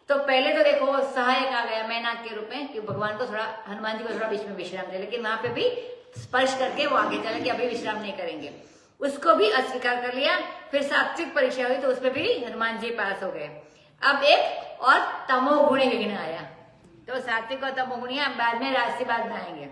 तो पहले तो देखो सहायक आ गया मैनाक के रूप में, कि भगवान को थोड़ा, हनुमान जी को थोड़ा बीच में विश्राम दे, लेकिन वहां पे भी स्पर्श करके वो आगे चले कि अभी विश्राम नहीं करेंगे, उसको भी अस्वीकार कर लिया। फिर सात्विक परीक्षा हुई तो उसमें भी हनुमान जी पास हो गए। अब एक और तमोगुणी विघ्न आया, तो सात्विक और तमोगुणी बाद में राशि बाद में आएंगे।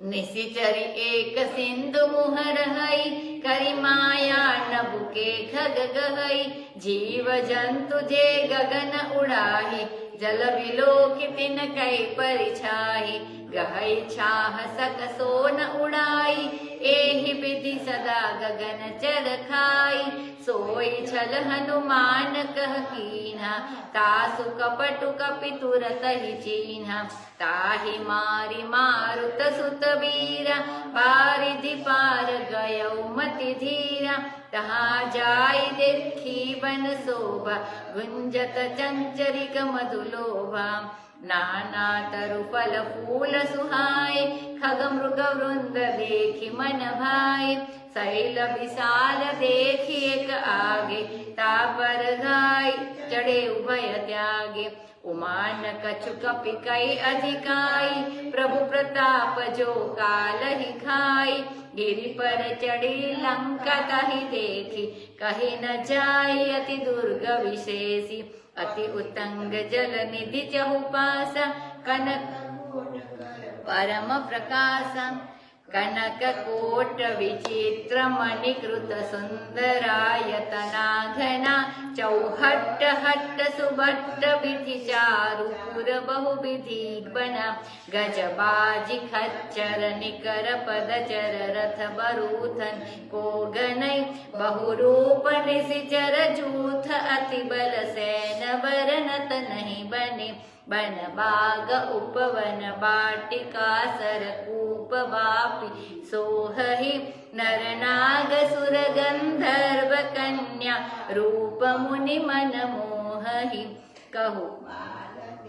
निशिचरी एक सिंधु मुह रहई, करी माया नभुके खग गहई, जीव जंतु जे गगन उड़ाही, जल विलोकित न कई परिछाही, गहई छाह सक सोन उड़ाई, एहि विधि सदा गगन चर खाई, सोई छल हनुमान कह कीन्हा, तासु कपटु कपि तुरत ही चीन्हा, ताहि मारि मारुत सुत वीरा, पारिधि पार गयौ मति धीरा, तहाँ जाई देखी बन शोभा, गुंजत चंचरिक मधुलोभा, नाना तरु फल फूल सुहाए, खग मृग वृंद देखी मन भाई, शैल विशाल देखी एक आगे, तापर गाय चढ़े उभय त्यागे, उमान कछु कपि कई अधिकाई, प्रभु प्रताप जो काल ही खाई, गिरि पर चढ़ी लंका ताहि देखी, कही न जाई अति दुर्ग विशेषी, अति उत्तंग जल निधि चहुपासा, कनक परम प्रकाशा, कनक कोट विचित्र मणिकृत सुंदरायतना घना, चौहट्ट हट्ट सुभट्ट विधि चारुपुर बहुविधि बना, गजबाजी खच्चर निकर पदचर रथ बरूथन को गनई, बहुरूप निशिचर जूथ अति बल सैन बरनत नहीं बने, बन बाग उपवन बाटिका सरकूप वापी सोहहि, नर नाग सुर गंधर्व कन्या रूप मुनि मन मोहहि, कहु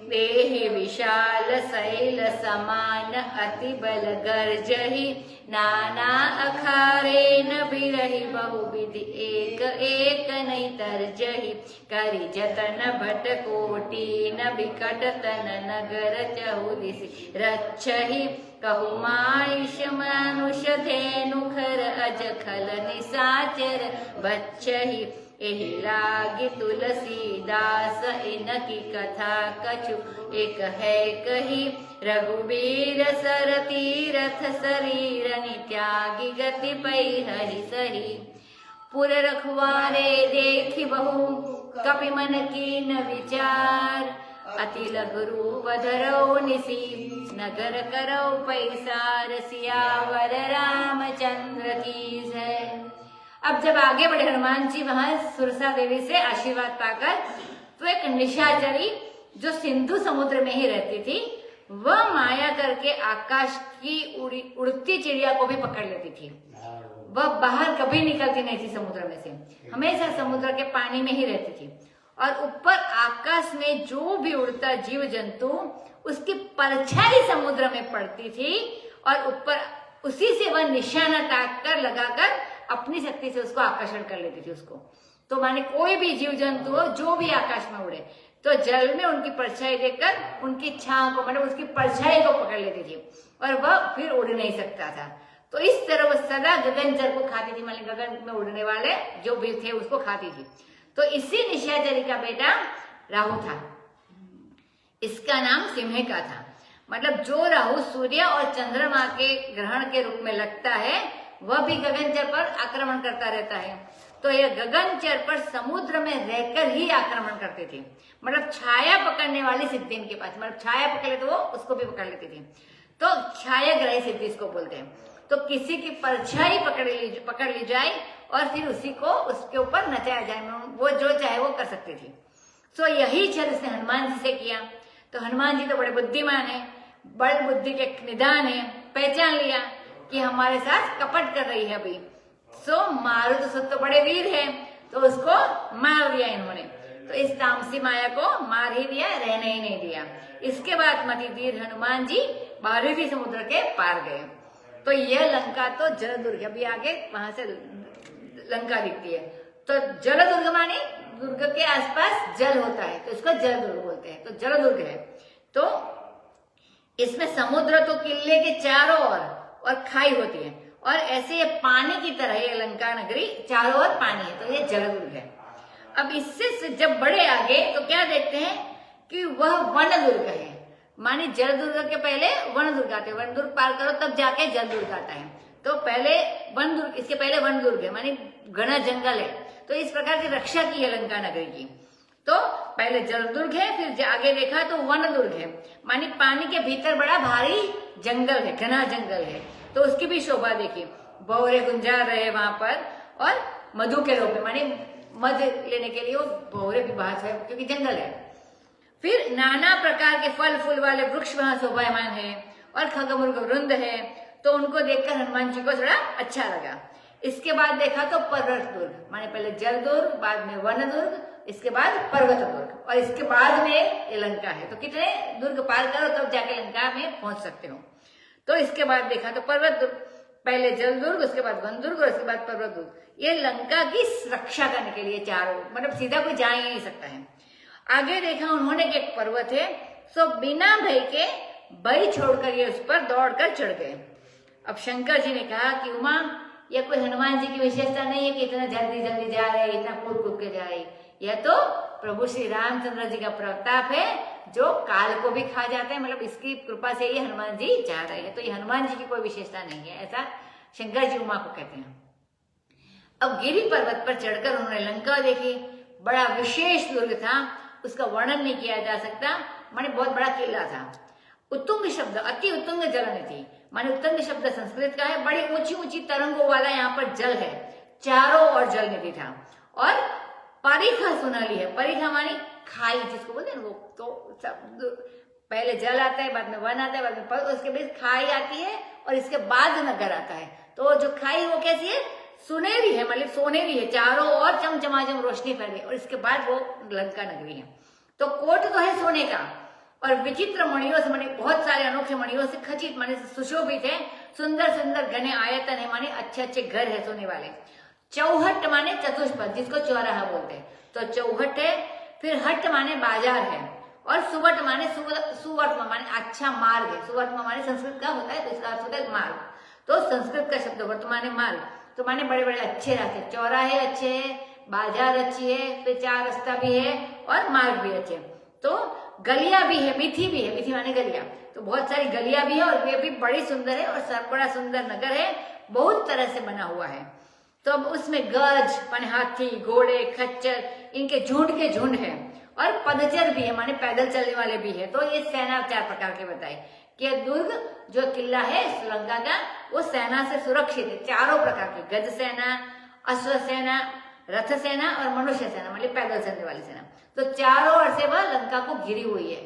देहि विशाल शैल समान अति बल गर्जहि, नाना अखारे न बिरहि बहुविधि एक एक नहीं तरजहि, करि जतन भट कोटि न बिकट तन नगर चहुदिसि रक्षहि, कहु मानुष मानुष धेनु खर अज खल निसाचर बच्छहि, एहि लागी तुलसीदास इनकी कथा कछु एक है कही, रघुबीर सर तीरथ शरीर त्यागी गति पै हरि सही, पुर रखवारे देखि बहु कपि मन कीन विचार, अति लघु रूप धरौ निसी नगर करौ पैसार, सियावर रामचंद्र की जय। अब जब आगे बढ़े हनुमान जी वहां सुरसा देवी से आशीर्वाद पाकर, तो एक निशाचरी जो सिंधु समुद्र में ही रहती थी, वह माया करके आकाश की उड़ती चिड़िया को भी पकड़ लेती थी। वह बाहर कभी निकलती नहीं थी समुद्र में से, हमेशा समुद्र के पानी में ही रहती थी। और ऊपर आकाश में जो भी उड़ता जीव जंतु, उसकी परछाई समुद्र में पड़ती थी और ऊपर उसी से वह निशाना ताक कर लगाकर अपनी शक्ति से उसको आकर्षण कर लेती थी उसको। तो माने कोई भी जीव जंतु हो जो भी आकाश में उड़े, तो जल में उनकी परछाई देखकर उनकी छां को, मतलब उसकी परछाई को पकड़ लेती थी और वह फिर उड़ नहीं सकता था। तो इस तरह वह सदा गगनचर को खाती थी, माने गगन में उड़ने वाले जो भी थे उसको खाती थी। तो इसी निशाचरी का बेटा राहु था, इसका नाम सिंह का था। मतलब जो राहु सूर्य और चंद्रमा के ग्रहण के रूप में लगता है, वह भी गगनचर पर आक्रमण करता रहता है। तो यह गगनचर पर समुद्र में रहकर ही आक्रमण करते थे। मतलब छाया पकड़ने वाली सिद्धि इनके पास, मतलब छाया पकड़ ले तो वो उसको भी पकड़ लेती थी। तो छायाग्राही सिद्धि इसको बोलते हैं। तो किसी की परछाई पकड़ ली जाए और फिर उसी को उसके ऊपर नचाया जाए, वो जो चाहे वो कर सकती थी। तो यही छल उसने हनुमान जी से किया। तो हनुमान जी तो बड़े बुद्धिमान है, बड़ बुद्धि के निदान है, पहचान लिया कि हमारे साथ कपट कर रही है अभी। सो मारुत सुत तो बड़े वीर है, तो उसको मार दिया इन्होंने। तो इस तामसी माया को मार ही दिया, रहने ही नहीं दिया। इसके बाद मति धीर हनुमान जी 12वीं समुद्र के पार गए। तो यह लंका तो जलदुर्ग, अभी आगे वहां से लंका दिखती है। तो जलदुर्ग माने दुर्ग के आसपास जल होता है, तो इसको जलदुर्ग बोलते हैं। तो जलदुर्ग है। तो इसमें समुद्र तो किले के चारों ओर और खाई होती है, और ऐसे ये पानी की तरह ये लंका नगरी चारों ओर पानी है, तो ये जलदुर्ग है। अब इससे जब बड़े आगे तो क्या देखते हैं कि वह वन दुर्ग है। माने जलदुर्ग के पहले वन दुर्ग आते हैं, वन दुर्ग पार करो तब जाके जलदुर्ग आता है। तो पहले वन दुर्ग, इसके पहले वन दुर्ग है, माने घना जंगल है। तो इस प्रकार की रक्षा की है लंका नगरी की। तो पहले जलदुर्ग है, फिर आगे देखा तो वन दुर्ग है, माने पानी के भीतर बड़ा भारी जंगल है, घना जंगल है। तो उसकी भी शोभा देखी, भौरे गुंजार रहे वहां पर, और मधु के रूप में, माने मध लेने के लिए वो भौरे की बात है, क्योंकि जंगल है। फिर नाना प्रकार के फल फूल वाले वृक्ष वहां शोभायमान है, और खगमृग वृंद है। तो उनको देखकर हनुमान जी को थोड़ा अच्छा लगा। इसके बाद देखा तो पर्वत दुर्ग, माने पहले जल दुर्ग, बाद में वन दुर्ग, इसके बाद पर्वत दुर्ग, और इसके बाद में ये लंका है। तो कितने दुर्ग पार करो तब जाके लंका में पहुंच सकते हो। तो इसके बाद देखा तो पर्वत दुर्ग, पहले जल दुर्ग, उसके बाद वन दुर्ग और उसके बाद पर्वत दुर्ग। ये लंका की रक्षा करने के लिए चारों, मतलब सीधा कोई जा ही नहीं सकता है। आगे देखा उन्होंने कि एक पर्वत है, सो बिना भय के बलि छोड़कर ये उस पर दौड़कर चढ़ गए। अब शंकर जी ने कहा कि उमा, यह कोई हनुमान जी की विशेषता नहीं है कि इतना जल्दी जल्दी जा रहे, इतना कूद कूद के जा रहे। यह तो प्रभु श्री रामचंद्र जी का प्रताप है जो काल को भी खा जाते हैं, मतलब इसकी कृपा से ये हनुमान जी जा रहे हैं। तो ये हनुमान जी की कोई विशेषता नहीं है, ऐसा शंकर जी उमा को कहते हैं। अब गिरि पर्वत पर चढ़कर उन्होंने लंका देखी। बड़ा विशेष दुर्ग था, उसका वर्णन नहीं किया जा सकता, माने बहुत बड़ा किला था। उत्तुंग शब्द अति उत्तुंग जल में थी, माने उत्तुंग शब्द संस्कृत का है। बड़ी ऊंची ऊंची तरंगों वाला यहाँ पर जल है, चारों ओर जल निधि था। और परिखा सुनाली है, परिखा मानी खाई जिसको बोलते हैं वो, तो पहले जल आता है, बाद में वन आता है, बाद में उसके बीच खाई आती है और इसके बाद नगर आता है। तो जो खाई वो कैसी है, सुनहरी है, मतलब सोनेरी है, चारों ओर चमचमाचम रोशनी फैली, और इसके बाद वो लंका नगरी है। तो कोट तो है सोने का, और विचित्र मणियों से, माने बहुत सारे अनोखे मणियों से खचित, माने सुशोभित है, सुंदर सुंदर घने आयतन है, माने अच्छे अच्छे घर है सोने वाले। चौहट माने चतुष्पद, जिसको चौराहा बोलते हैं, तो चौहट है। फिर हट माने बाजार है, और सुवट माने सुवर्तम माने अच्छा मार्ग है। सुवर्तम माने संस्कृत का होता है, तो इसका अर्थ होता है मार्ग। तो संस्कृत का शब्द वर्तमान मार्ग, तो माने बड़े बड़े अच्छे रास्ते, चौराहे अच्छे है, बाजार अच्छी है, फिर चार रास्ता भी है और मार्ग भी अच्छे। तो गलियां भी है, मीठी भी है, मीठी माने गलियां, तो बहुत सारी गलियां भी है, और वे भी बड़ी सुंदर है, और बड़ा सुंदर नगर है, बहुत तरह से बना हुआ है। तो अब उसमें गज माने हाथी, घोड़े, खच्चर, इनके झुंड के झुंड है, और पदचर भी है, माने पैदल चलने वाले भी है। तो ये सेना 4 प्रकार के बताए कि दुर्ग जो किला है श्रीलंका का, वो सेना से सुरक्षित है, चारों प्रकार की, गज सेना, अश्व सेना, रथ सेना और मनुष्य सेना, मतलब पैदल चलने वाली सेना। तो चारों ओर से वह लंका को घिरी हुई है।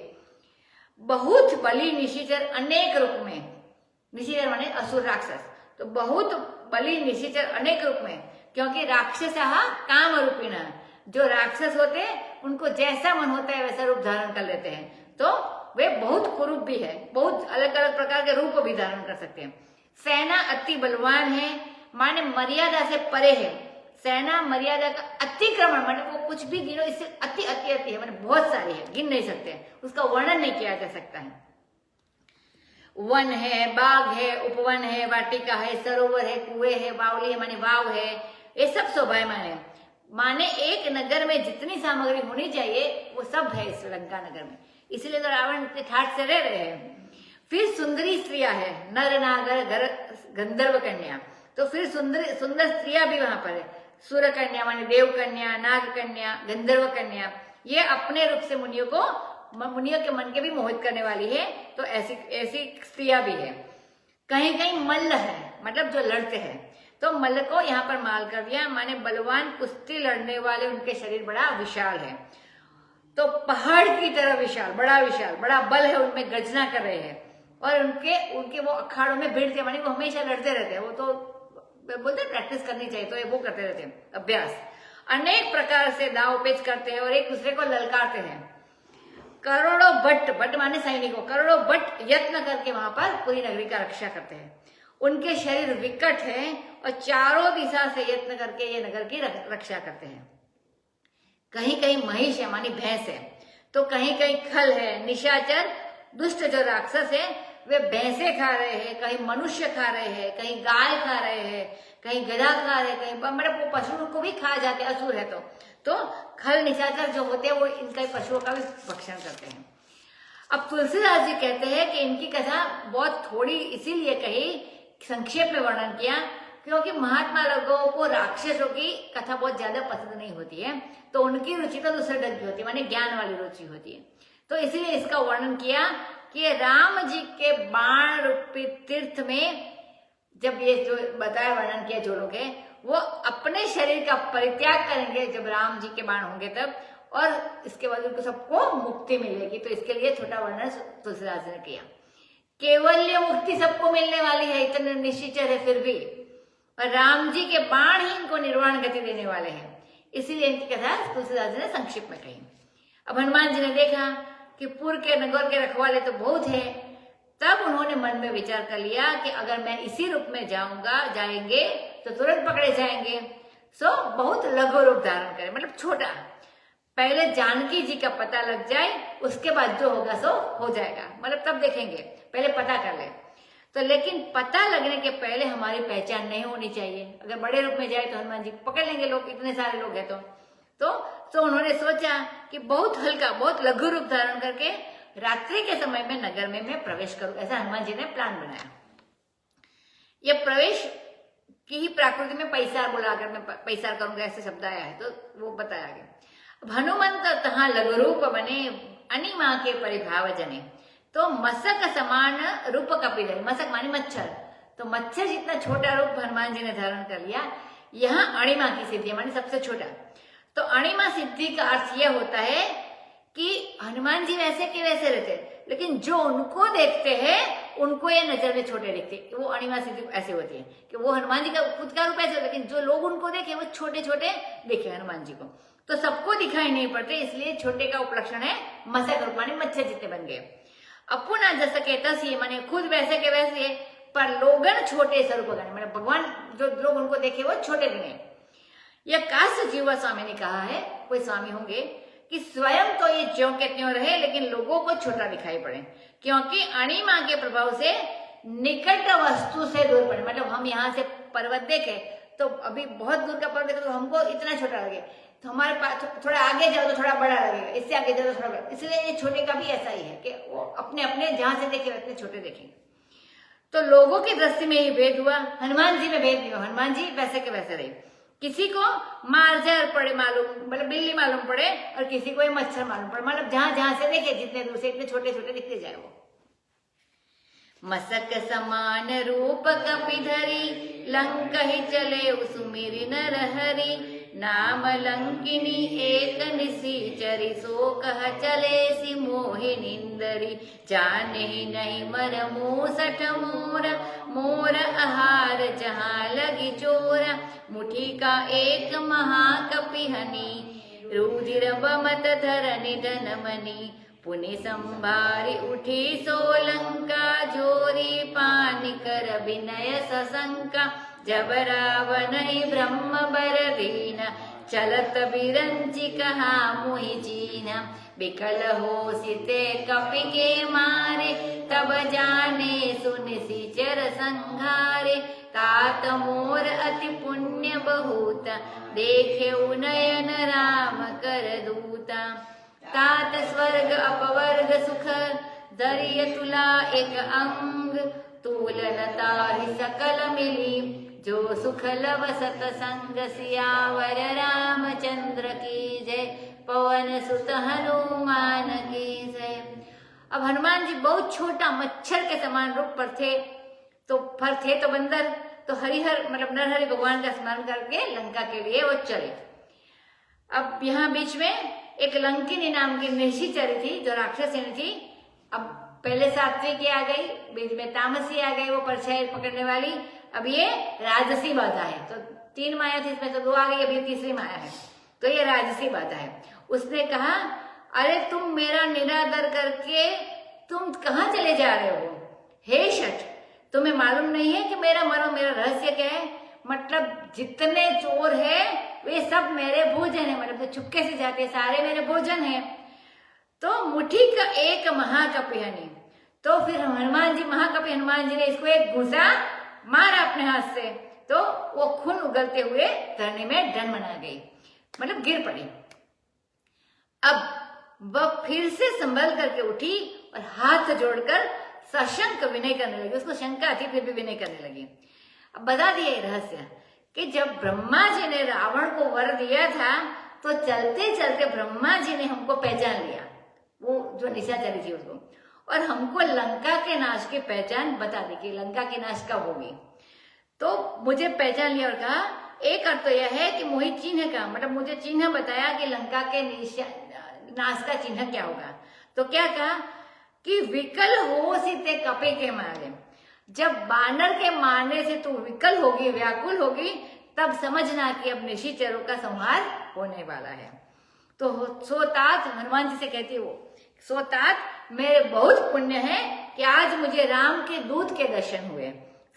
बहुत बलि निशिचर अनेक रूप में, निशिचर माने असुर राक्षस, तो बहुत बलि निशिचर अनेक रूप में, क्योंकि राक्षस काम रूपिणा, जो राक्षस होते हैं उनको जैसा मन होता है वैसा रूप धारण कर लेते हैं। तो वे बहुत कुरूप भी है, बहुत अलग अलग प्रकार के रूप भी धारण कर सकते हैं। सेना अति बलवान है, माने मर्यादा से परे है। सेना मर्यादा का अतिक्रमण, माने वो कुछ भी गिनो, इससे अति अति अति है, माने बहुत सारी है, गिन नहीं सकते, उसका वर्णन नहीं किया जा सकता है। वन है, बाग है, उपवन है, वाटिका है, सरोवर है, कुएं है, बावली है, माने वाव है, ये सब शोभायमान माने एक नगर में जितनी सामग्री होनी चाहिए वो सब है इस लंका नगर में, इसलिए तो रावण इतने ठाठ से रह रहे हैं। फिर सुंदरी स्त्रियां है, नर नागर गंधर्व कन्या, तो फिर सुंदर स्त्रियां भी वहां पर है। सुर कन्या माने देव कन्या, नाग कन्या, गंधर्व कन्या, ये अपने रूप से मुनियों के मन के भी मोहित करने वाली है। तो ऐसी स्त्रियां भी है। कहीं कहीं मल्ल है, मतलब जो लड़ते हैं, तो मल्ल को यहाँ पर माल कर दिया, माने बलवान कुश्ती लड़ने वाले, उनके शरीर बड़ा विशाल है, तो पहाड़ की तरह विशाल, बड़ा बल है, उनमें गर्जना कर रहे हैं, और उनके वो अखाड़ों में भिड़ते, माने वो हमेशा लड़ते रहते हैं। वो तो बोलते हैं प्रैक्टिस करनी चाहिए, तो ये वो करते रहते हैं अभ्यास। अनेक प्रकार से दाव पेच करते हैं और एक दूसरे को ललकारते हैं। करोड़ों भट्ट माने सैनिकों, करोड़ों भट्ट यत्न करके वहां पर पूरी नगरी का रक्षा करते हैं। उनके शरीर विकट है और चारों दिशा से यत्न करके ये नगर की रक्षा करते हैं। कहीं कहीं महिष है, मानी भैंस है, तो कहीं कहीं खल है, निशाचर दुष्ट जो राक्षस है वे भैंसे खा रहे हैं, कहीं मनुष्य खा रहे हैं, कहीं गाय खा रहे हैं, कहीं गधा खा रहे हैं, कहीं मतलब पशुओं को भी खा जाते, असुर है तो खल निशाचर जो होते हैं वो इनका पशुओं का भी भक्षण करते हैं। अब तुलसीदास जी कहते हैं कि इनकी कथा बहुत थोड़ी इसीलिए कही, संक्षेप में वर्णन किया, क्योंकि महात्मा लोगों को राक्षसों की कथा बहुत ज्यादा पसंद नहीं होती है, तो उनकी रुचि तो दूसरे ढंग की होती है, माने ज्ञान वाली रुचि होती है। तो इसीलिए इसका वर्णन किया कि राम जी के बाण रूपी तीर्थ में जब ये जो बताया वर्णन किया जो लोग हैं वो अपने शरीर का परित्याग करेंगे जब राम जी के बाण होंगे तब, और इसके बाद उनको सबको मुक्ति मिलेगी। तो इसके लिए छोटा वर्णन तुलसीदास ने किया। केवल्य मुक्ति सबको मिलने वाली है, इतने निश्चित है, फिर भी और राम जी के बाण ही इनको निर्वाण गति देने वाले हैं, इसीलिए इनकी कथा तुलसीदास ने संक्षिप्त में कही। अब हनुमान जी ने देखा कि पुर के नगर के रखवाले तो बहुत है, तब उन्होंने मन में विचार कर लिया कि अगर मैं इसी रूप में जाएंगे तो तुरंत पकड़े जाएंगे, सो बहुत लघु रूप धारण करें, मतलब छोटा, पहले जानकी जी का पता लग जाए, उसके बाद जो होगा सो हो जाएगा, मतलब तब देखेंगे, पहले पता कर ले। तो लेकिन पता लगने के पहले हमारी पहचान नहीं होनी चाहिए। अगर बड़े रूप में जाए तो हनुमान जी पकड़ लेंगे लोग, इतने सारे लोग हैं तो उन्होंने सोचा कि बहुत हल्का, बहुत लघु रूप धारण करके रात्रि के समय में नगर में मैं प्रवेश करूं, ऐसा हनुमान जी ने प्लान बनाया। ये प्रवेश की ही प्रकृति में पैसार बोलाकर मैं पैसार करूंगा ऐसे शब्द आया है, तो वो बताया गया। अब हनुमंत तहाँ लघु रूप बने, अनिमा के परिभाव जने, तो मसक समान रूप कपिधर, मसक मानी मच्छर, तो मच्छर जितना छोटा रूप हनुमान जी ने धारण कर लिया। यहाँ अणिमा की सिद्धि मानी सबसे छोटा। तो अणिमा सिद्धि का अर्थ यह होता है कि हनुमान जी वैसे के वैसे रहते, लेकिन जो उनको देखते हैं उनको ये नजर में छोटे दिखते, वो अणिमा सिद्धि ऐसे होती है कि वो हनुमान जी का खुद का रूप ऐसे, लेकिन जो लोग उनको देखे वो छोटे छोटे देखे हनुमान जी को, तो सबको दिखाई नहीं पड़ते, इसलिए छोटे का उपलक्षण है मसक रूप माने मच्छर जितने बन गए। अपुना जैसा कहता सी माने खुद वैसे के वैसे, पर लोगन छोटे स्वरूप गणे, मतलब भगवान जो लोग उनको देखे वो छोटे दिखे। यह काश जीवा स्वामी ने कहा है, कोई स्वामी होंगे, कि स्वयं तो ये ज्यों के त्यों रहे, लेकिन लोगों को छोटा दिखाई पड़े, क्योंकि अणिमा के प्रभाव से निकट वस्तु से दूर पड़े। मतलब हम यहाँ से पर्वत देखे तो अभी बहुत दूर का पर्वत देखे तो हमको इतना छोटा लगे, तो हमारे पास थोड़ा आगे जाओ तो थोड़ा बड़ा लगेगा, इससे आगे जाओ तो थोड़ा बड़ा, इसलिए ये छोटे का भी ऐसा ही है कि वो अपने अपने जहां से देखे उतने छोटे देखेंगे। तो लोगों की दृष्टि में ही भेद हुआ, हनुमान जी में भेद नहीं हुआ, हनुमान जी वैसे के वैसे रहे। किसी को मार्जर पड़े मालूम, मतलब बिल्ली मालूम पड़े, और किसी को मच्छर मालूम पड़े, मतलब जहां जहां से देखे जितने दूर से इतने छोटे छोटे दिखते जाए वो। मसक समान रूप कपिधरी, लंक ही चले सुमिर नर हरि, नाम लंकिनी एक निशिचरी, सो कह चले सी मोहि निंदरी, जाने ही नहीं मर मूसठ मोर, मोर आहार जहाँ लगी चोरा, मुठी का एक महाकपिहनी, रुधिर बमत धर निधन मनी, पुनि संभारी उठी सोलंका, जोरी पानी कर विनय सशंका, जब रावण ब्रह्म बर दीन, चलत बिरंची कहा मुहि जीना, बिकल हो सीते कपि के मारे, तब जाने सुन सिचर संघारे, तात मोर अति पुण्य बहुत, देखे उनयन राम कर दूता, तात स्वर्ग अपवर्ग सुख, दरिय तुला एक अंग, तूलनता ही सकल मिली, जो सुख लव सतसंग, सियावर रामचंद्र की जय, पवन सुत हनुमान की जय। अब हनुमान जी बहुत छोटा मच्छर के समान रूप पर थे, तो बंदर, तो हरिहर मतलब नरहरि भगवान का स्मरण करके लंका के लिए वो चले। अब यहाँ बीच में एक लंकिनी नाम की निशिचरी थी जो राक्षसिनी थी। अब पहले सात्विकी आ गई, बीच में तामसी आ गई, वो परछाई पकड़ने वाली। अब ये राजसी बाधा है, तो 3 माया थी, इसमें तो 2 आ गई, अभी तीसरी माया है, तो ये राजसी बाधा है। उसने कहा, अरे तुम मेरा निरादर करके तुम कहाँ चले जा रहे हो? हे शठ, तुम्हें मालूम नहीं है कि मेरा रहस्य क्या है? मतलब जितने चोर है वे सब मेरे भोजन है, मतलब तो छुपके से जाते सारे मेरे भोजन है। तो मुट्ठी का एक महाकपिहनी, तो फिर महाकपि हनुमान जी ने इसको एक घुसा मारा अपने हाथ से, तो वो खून उगलते हुए धरने में डनमना गई, मतलब गिर पड़ी। अब वह फिर से संभल करके उठी और हाथ जोड़कर सशंक विनय करने लगी। उसको शंका थी, फिर भी विनय करने लगी। अब बता दिया ये रहस्य कि जब ब्रह्मा जी ने रावण को वर दिया था, तो चलते चलते ब्रह्मा जी ने हमको पहचान लिया, वो जो निशाचरी थी उसको, और हमको लंका के नाश की पहचान बता दी कि लंका के नाश कब होगी। तो मुझे पहचान लिया और कहा, एक अर्थ तो यह है कि मोहित चिन्ह का, मतलब मुझे चिन्ह बताया कि लंका के नाश का चिन्ह क्या होगा। तो क्या कहा कि विकल हो सीते कपे के मारे, जब बानर के मारने से तू विकल होगी, व्याकुल होगी, तब समझना कि अब निशिचरों का संहार होने वाला है। तो सोतात हनुमान जी से कहती है वो, सोतात मेरे बहुत पुण्य है कि आज मुझे राम के दूत के दर्शन हुए।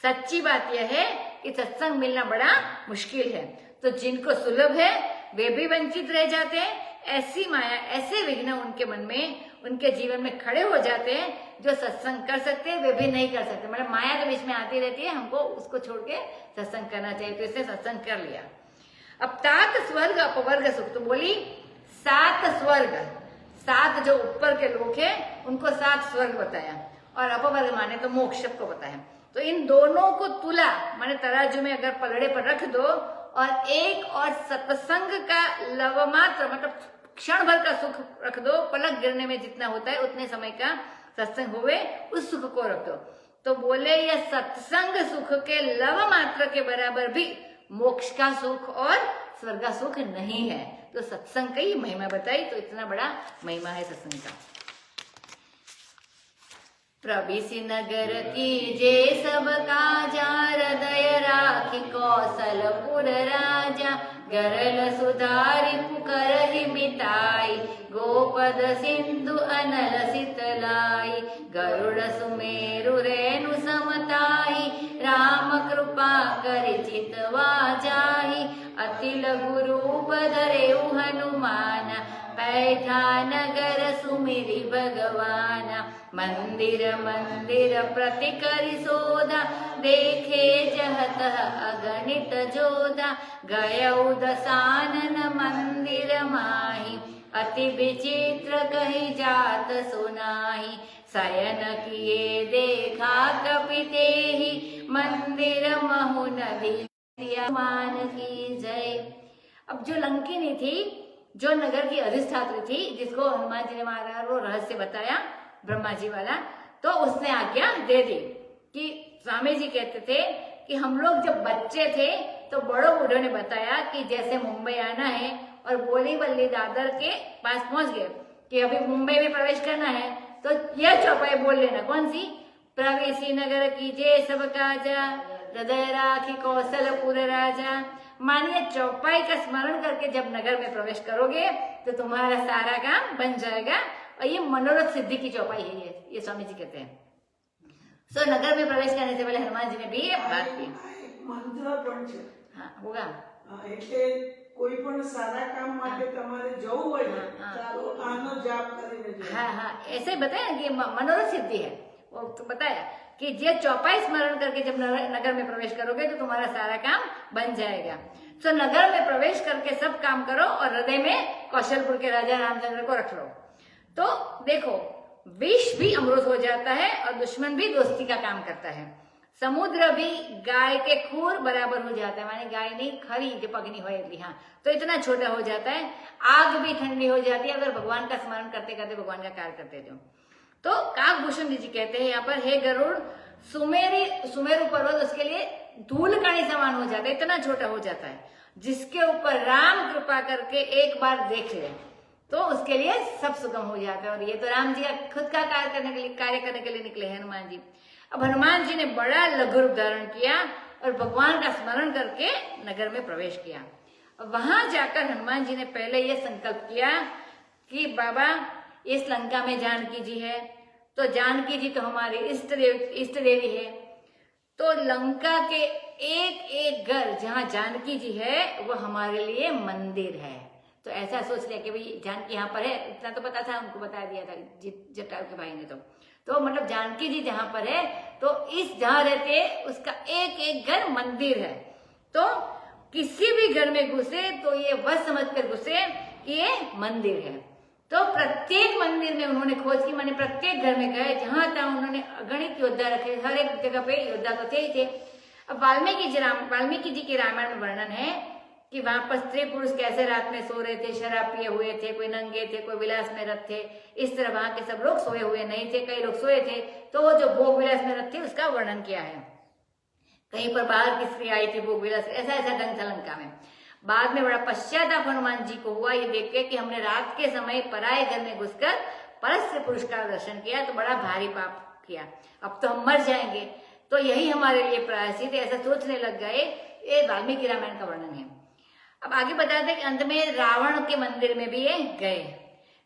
सच्ची बात यह है कि सत्संग मिलना बड़ा मुश्किल है, तो जिनको सुलभ है वे भी वंचित रह जाते हैं, ऐसी माया, ऐसे विघ्न उनके मन में, उनके जीवन में खड़े हो जाते हैं जो सत्संग कर सकते हैं वे भी नहीं कर सकते। मतलब माया के बीच में आती रहती है, हमको उसको छोड़ के सत्संग करना चाहिए, तो इसने सत्संग कर लिया। अब तात स्वर्ग अपवर्ग सुख, तो बोली 7 स्वर्ग, 7 जो ऊपर के लोग हैं उनको 7 स्वर्ग बताया, और अपवर्ग माने तो मोक्ष को बताया। तो इन दोनों को तुला माने तराजू में अगर पलड़े पर रख दो, और एक और सत्संग का लवमात्र मतलब क्षण भर का सुख रख दो, पलक गिरने में जितना होता है उतने समय का सत्संग होवे, उस सुख को रख दो। तो बोले यह सत्संग सुख के लव मात्र के बराबर भी मोक्ष का सुख और स्वर्ग का सुख नहीं है। तो सत्संग का ही महिमा बताई, तो इतना बड़ा महिमा है सत्संग का। प्रविशि नगर कीजे सब काजा, हृदय राखी कौशलपुर राजा, गरल सुधारी पुकरहि बिताई, गोपद सिंधु अनल सितलाई, गरुड़ सुमेरु रेणु समताई, राम कृपा करि चितवा जाहि, अति लघु रूप धरेउ हनुमाना, पैठा नगर सुमिरि भगवाना, मंदिर मंदिर प्रति करि सोधा, देखे जहत अगणित जोधा, गयउ दसानन मंदिर माही, अति विचित्र कही जात सुनाही, शयन किए देखा कपितेहि, मंदिर महु नदी मान की जय। अब जो लंकिनी थी, जो नगर की अधिष्ठात्री थी, जिसको हनुमान जी ने मारा, वो रहस्य बताया ब्रह्मा जी वाला, तो उसने आज्ञा दे दी कि स्वामी जी कहते थे कि हम लोग जब बच्चे थे तो बड़ों बूढ़ों ने बताया कि जैसे मुंबई आना है और बोरीवली दादर के पास पहुंच गए कि अभी मुंबई में प्रवेश करना है, तो यह चौपाई बोल लेना, कौन सी? प्रवेशी नगर कीजिए सब काजा, हृदय राखी कौशलपुर राजा। मानिए चौपाई का स्मरण करके जब नगर में प्रवेश करोगे तो तुम्हारा सारा काम बन जाएगा, और ये मनोरथ सिद्धि की चौपाई है ये स्वामी जी कहते हैं। सो नगर में प्रवेश करने से पहले हनुमान जी ने भी ये बात की। મંત્ર પણ છે, हाँ होगा, એટલે કોઈ પણ સારા કામ માટે તમારે જવું હોય ને તો આનો જાપ કરીને જવું। हाँ हाँ ऐसे बताया कि मनोरथ सिद्धि है, वो तो बताया कि ये चौपाई स्मरण करके जब नगर में प्रवेश करोगे तो तुम्हारा सारा काम बन जाएगा। तो नगर में प्रवेश करके सब काम करो और हृदय में कौशलपुर के राजा रामचंद्र को रख लो। तो देखो विष भी अमृत हो जाता है और दुश्मन भी दोस्ती का काम करता है। समुद्र भी गाय के खूर बराबर हो जाता है, माने गाय नहीं खरी जो पगनी हो हाँ, तो इतना छोटा हो जाता है। आग भी ठंडी हो जाती है अगर भगवान का स्मरण करते करते भगवान का कार्य करते तो काकभूषण जी कहते हैं यहाँ पर, हे गरुड़, सुमेरु पर्वत उसके लिए धूल कणी समान हो जाता है, इतना छोटा हो जाता है। जिसके ऊपर राम कृपा करके एक बार देख ले तो उसके लिए सब सुगम हो जाता है। और ये तो राम जी खुद का कार्य करने के लिए निकले हैं हनुमान जी। अब हनुमान जी ने बड़ा लघु रूप धारण किया और भगवान का स्मरण करके नगर में प्रवेश किया। वहां जाकर हनुमान जी ने पहले ये संकल्प किया कि बाबा इस लंका में जानकी जी है, तो जानकी जी तो हमारी इष्ट देवी है, तो लंका के एक एक घर जहाँ जानकी जी है वो हमारे लिए मंदिर है। तो ऐसा सोच लिया कि भाई जानकी यहाँ पर है, इतना तो पता था, उनको बता दिया था जटायु के भाई ने। तो मतलब जानकी जी जहाँ पर है तो इस जहाँ रहते हैं उसका एक एक घर मंदिर है। तो किसी भी घर में घुसे तो ये वह समझ कर घुसे कि ये मंदिर है। तो प्रत्येक मंदिर में उन्होंने खोज की, माने प्रत्येक घर में गए, जहां तक उन्होंने अगणित योद्धा रखे, हर एक जगह पे योद्धा तो थे ही थे। अब वाल्मीकि जी के रामायण में वर्णन है कि वहां पर स्त्री पुरुष कैसे रात में सो रहे थे, शराब पिए हुए थे, कोई नंगे थे, कोई विलास में रथ थे। इस तरह वहां के सब लोग सोए हुए नहीं थे, कई लोग सोए थे। तो वो जो भोग विलास में रथ थे उसका वर्णन किया है। कहीं पर बाहर की स्त्री आई थी भोग विलास, ऐसा ऐसा ढंग था लंका में। बाद में बड़ा पश्चाताप हनुमान जी को हुआ ये देख के कि हमने रात के समय पराये घर में घुसकर परस्य पुरुष का दर्शन किया, तो बड़ा भारी पाप किया, अब तो हम मर जाएंगे, तो यही हमारे लिए प्रायश्चित, ऐसा सोचने लग गए। ये वाल्मीकि रामायण का वर्णन है। अब आगे बता दें कि अंत में रावण के मंदिर में भी ये गए,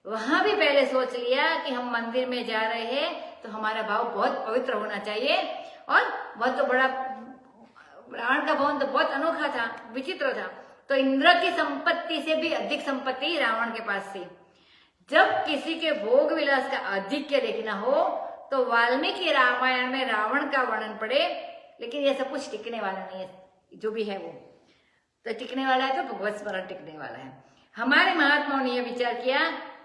वहां भी पहले सोच लिया कि हम मंदिर में जा रहे हैं तो हमारा भाव बहुत पवित्र होना चाहिए। और बहुत तो बड़ा रावण का भवन तो बहुत अनोखा था, विचित्र था। तो इंद्र की संपत्ति से भी अधिक संपत्ति रावण के पास थी। जब किसी के भोग विलास का आधिक्य देखना हो तो वाल्मीकि रामायण में रावण का वर्णन पड़े, लेकिन ये सब कुछ टिकने वाला नहीं है, जो भी है वो तो टिकने वाला है, तो भगवत स्मरण टिकने वाला है। हमारे महात्माओं ने यह विचार किया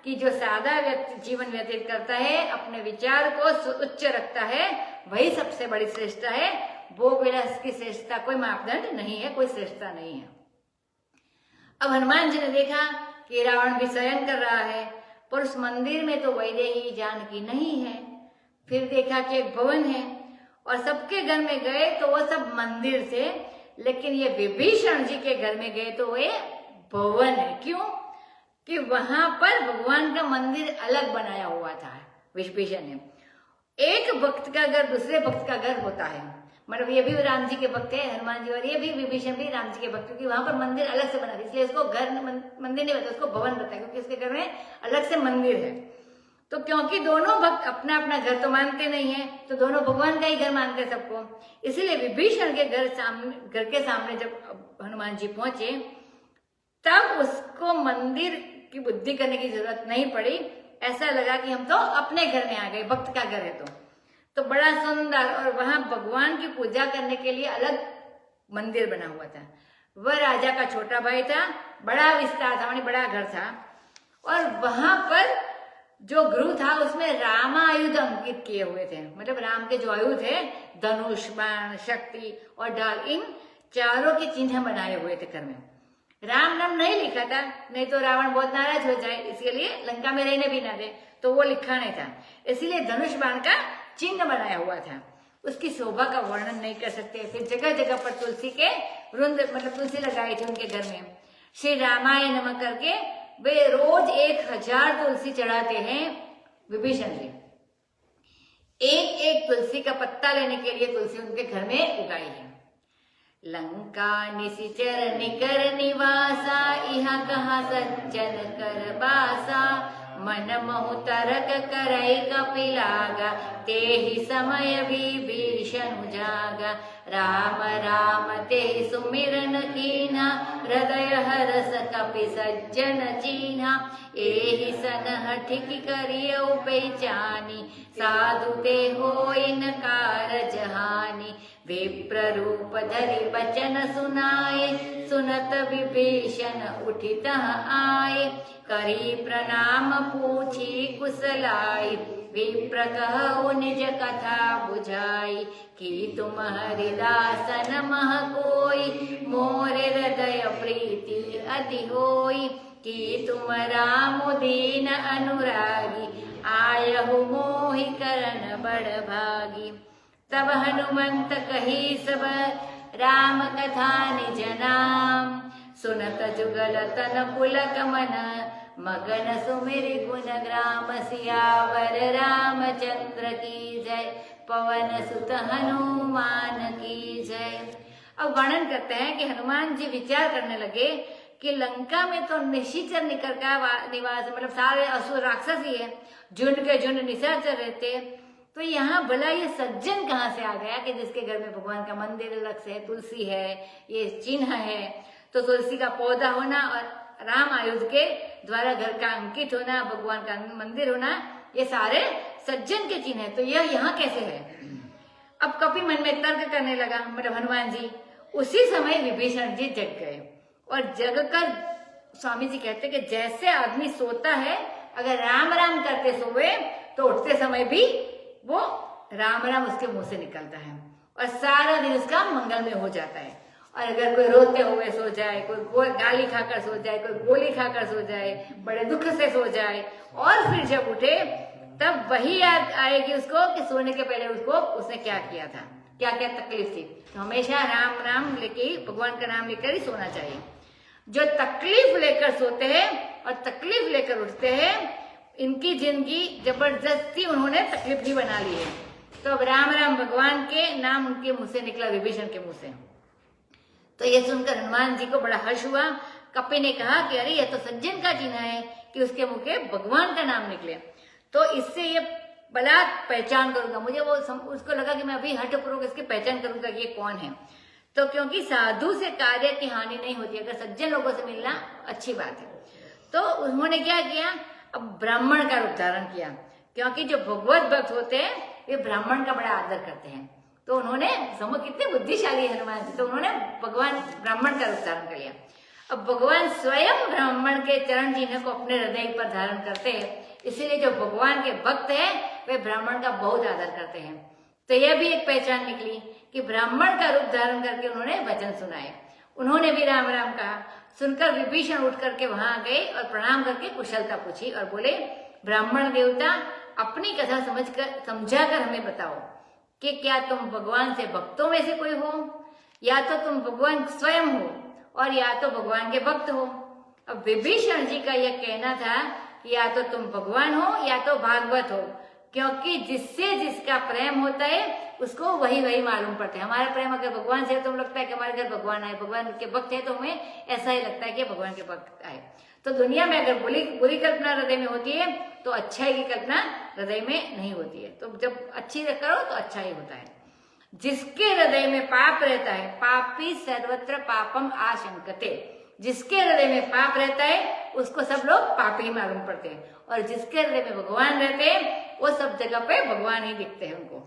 कि जो सादा जीवन व्यतीत करता है, अपने विचार को उच्च रखता है, वही सबसे बड़ी श्रेष्ठता है। भोग विलास की श्रेष्ठता कोई मापदंड नहीं है, कोई श्रेष्ठता नहीं है। अब हनुमान जी ने देखा कि रावण भी शयन कर रहा है, पर उस मंदिर में तो वैदेही जानकी नहीं है। फिर देखा कि एक भवन है और सबके घर में गए तो वो सब मंदिर थे, लेकिन ये विभीषण जी के घर में गए तो वो भवन है। क्यों? कि वहां पर भगवान का मंदिर अलग बनाया हुआ था विभीषण ने। एक भक्त का घर दूसरे भक्त का घर होता है, मतलब ये भी राम जी के भक्त है हनुमान जी, और ये भी विभीषण भी राम जी के भक्त, क्योंकि वहां पर मंदिर अलग से बना था, इसलिए उसको घर मंदिर नहीं बताया, उसको भवन बताया, क्योंकि उसके घर में अलग से मंदिर है। तो क्योंकि दोनों भक्त अपना अपना घर तो मानते नहीं है, तो दोनों भगवान का ही घर मानते हैं सबको, इसीलिए विभीषण के घर के सामने जब हनुमान जी पहुंचे तब उसको मंदिर की बुद्धि करने की जरूरत नहीं पड़ी। ऐसा लगा कि हम तो अपने घर में आ गए, भक्त का घर है तो बड़ा सुंदर, और वहां भगवान की पूजा करने के लिए अलग मंदिर बना हुआ था। वह राजा का छोटा भाई था, बड़ा विस्तार था, मानी बड़ा घर था, और वहां पर जो गृह था उसमें रामायुध अंकित किए हुए थे, मतलब राम के जो आयुध है, धनुष, बाण, शक्ति और ढाल, इन चारों के चिन्ह बनाए हुए थे घर में। राम नाम नहीं लिखा था, नहीं तो रावण बहुत नाराज हो जाए, इसके लिए लंका में रहने भी ना दे, तो वो लिखा नहीं था, इसीलिए धनुष बाण का चिन्ह बनाया हुआ था। उसकी शोभा का वर्णन नहीं कर सकते। फिर जगह जगह पर तुलसी के वृंद, मतलब तुलसी लगाई थी उनके घर में। श्री रामाय नमः करके वे रोज 1000 तुलसी चढ़ाते हैं विभीषण जी। एक एक तुलसी का पत्ता लेने के लिए तुलसी उनके घर में उगाई है। लंका निशिचर निकर निवासा, इहा कहा सज्जन कर बासा, मन मोह तरक करई कपिलागा, ते ही समय विभीषण जागा। राम राम ते सुमिरन कीना, हृदय हरस कपि सज्जन चीन्हा। एहि सनह ठिक करियौ पहचानी, साधु ते होई न कारज हानि। विप्र रूप धरि बचन सुनाए, सुनत विभीषण उठितः आए। करी प्रणाम पूछी कुशलाई, विप्र कहु निज कथा बुझाई। कि तुम हरिदासन मह कोई, मोरे हृदय प्रीति अति होई। कि तुम राम दीन अनुरागी, आयहु मोहि करन बड़ भागी। तब हनुमंत कही सब राम कथा निज नाम, सुनत जुगल तन पुलक मन, मगन सुमिरि गुण ग्राम। सियावर रामचंद्र की जय, पवन सुत हनुमान की जय। अब वर्णन करते हैं कि हनुमान जी विचार करने लगे कि लंका में तो निशिचर निकर का निवास, मतलब सारे असुर राक्षस ही है, झुंड के झुंड निशाचर रहते, तो यहाँ भला ये सज्जन कहाँ से आ गया कि जिसके घर में भगवान का मंदिर अलग से है, तुलसी है, ये चिन्ह है। तो तुलसी का पौधा होना और राम आयुध के द्वारा घर का अंकित होना, भगवान का मंदिर होना, ये सारे सज्जन के चिन्ह है, तो यह यहाँ कैसे है। अब कपि मन में तर्क करने लगा, मतलब हनुमान जी। उसी समय विभीषण जी जग गए, और जगकर स्वामी जी कहते कि जैसे आदमी सोता है, अगर राम राम करते सोए तो उठते समय भी वो राम राम उसके मुंह से निकलता है, और सारा दिन उसका मंगल में हो जाता है। और अगर कोई रोते हुए सो जाए, कोई गाली खाकर सो जाए, कोई गोली खाकर सो जाए, बड़े दुख से सो जाए, और फिर जब उठे तब वही याद आएगी उसको कि सोने के पहले उसने क्या किया था, क्या क्या तकलीफ थी। तो हमेशा राम नाम लेके ही, भगवान का नाम लेकर ही सोना चाहिए। जो तकलीफ लेकर सोते हैं और तकलीफ लेकर उठते हैं, इनकी जिंदगी जबरदस्ती उन्होंने तकलीफ ही बना ली है। तो अब राम राम भगवान के नाम उनके मुंह से निकला, विभीषण के मुंह से। तो ये सुनकर हनुमान जी को बड़ा हर्ष हुआ। कपि ने कहा कि अरे ये तो सज्जन का चिन्ह है कि उसके मुंह के भगवान का नाम निकले, तो इससे ये भला पहचान करूंगा। मुझे वो उसको लगा कि मैं अभी हठपूर्वक इसकी पहचान करूंगा कि ये कौन है। तो क्योंकि साधु से कार्य की हानि नहीं होती, अगर सज्जन लोगों से मिलना अच्छी बात है। तो उन्होंने क्या किया, अब ब्राह्मण का रूप धारण किया, क्योंकि जो भगवत भक्त होते हैं वे ब्राह्मण का बड़ा आदर करते हैं। तो उन्होंने, समझ कितने बुद्धिशाली है हनुमान जी, तो उन्होंने भगवान ब्राह्मण का रूप धारण कर लिया। अब भगवान स्वयं ब्राह्मण के चरण चिन्ह को अपने हृदय पर धारण करते हैं, इसीलिए जो भगवान के भक्त हैं वे ब्राह्मण का बहुत आदर करते हैं। तो यह भी एक पहचान निकली कि ब्राह्मण का रूप धारण करके उन्होंने वचन सुनाए। उन्होंने भी राम राम कहा। सुनकर विभीषण उठ करके वहां गए और प्रणाम करके कुशलता पूछी और बोले, ब्राह्मण देवता, अपनी कथा समझाकर हमें बताओ कि क्या तुम भगवान से भक्तों में से कोई हो, या तो तुम भगवान स्वयं हो और या तो भगवान के भक्त हो। अब विभीषण जी का यह कहना था कि या तो तुम भगवान हो या तो भागवत हो, क्योंकि जिससे जिसका प्रेम होता है उसको वही वही मालूम पड़ता है। हमारा प्रेम अगर भगवान से है तो लगता है कि हमारे घर भगवान आए, भगवान के भक्त है तो हमें ऐसा ही लगता है कि भगवान के भक्त आए। तो दुनिया में अगर बुरी कल्पना हृदय में होती है तो अच्छाई की कल्पना हृदय में नहीं होती है। तो जब अच्छी करो तो अच्छा ही होता है। जिसके हृदय में पाप रहता है, पापी सर्वत्र पापम आशंकते, जिसके हृदय में पाप रहता है उसको सब लोग पापी ही मालूम पड़ते हैं, और जिसके हृदय में भगवान रहते हैं वो सब जगह पे भगवान ही दिखते हैं उनको।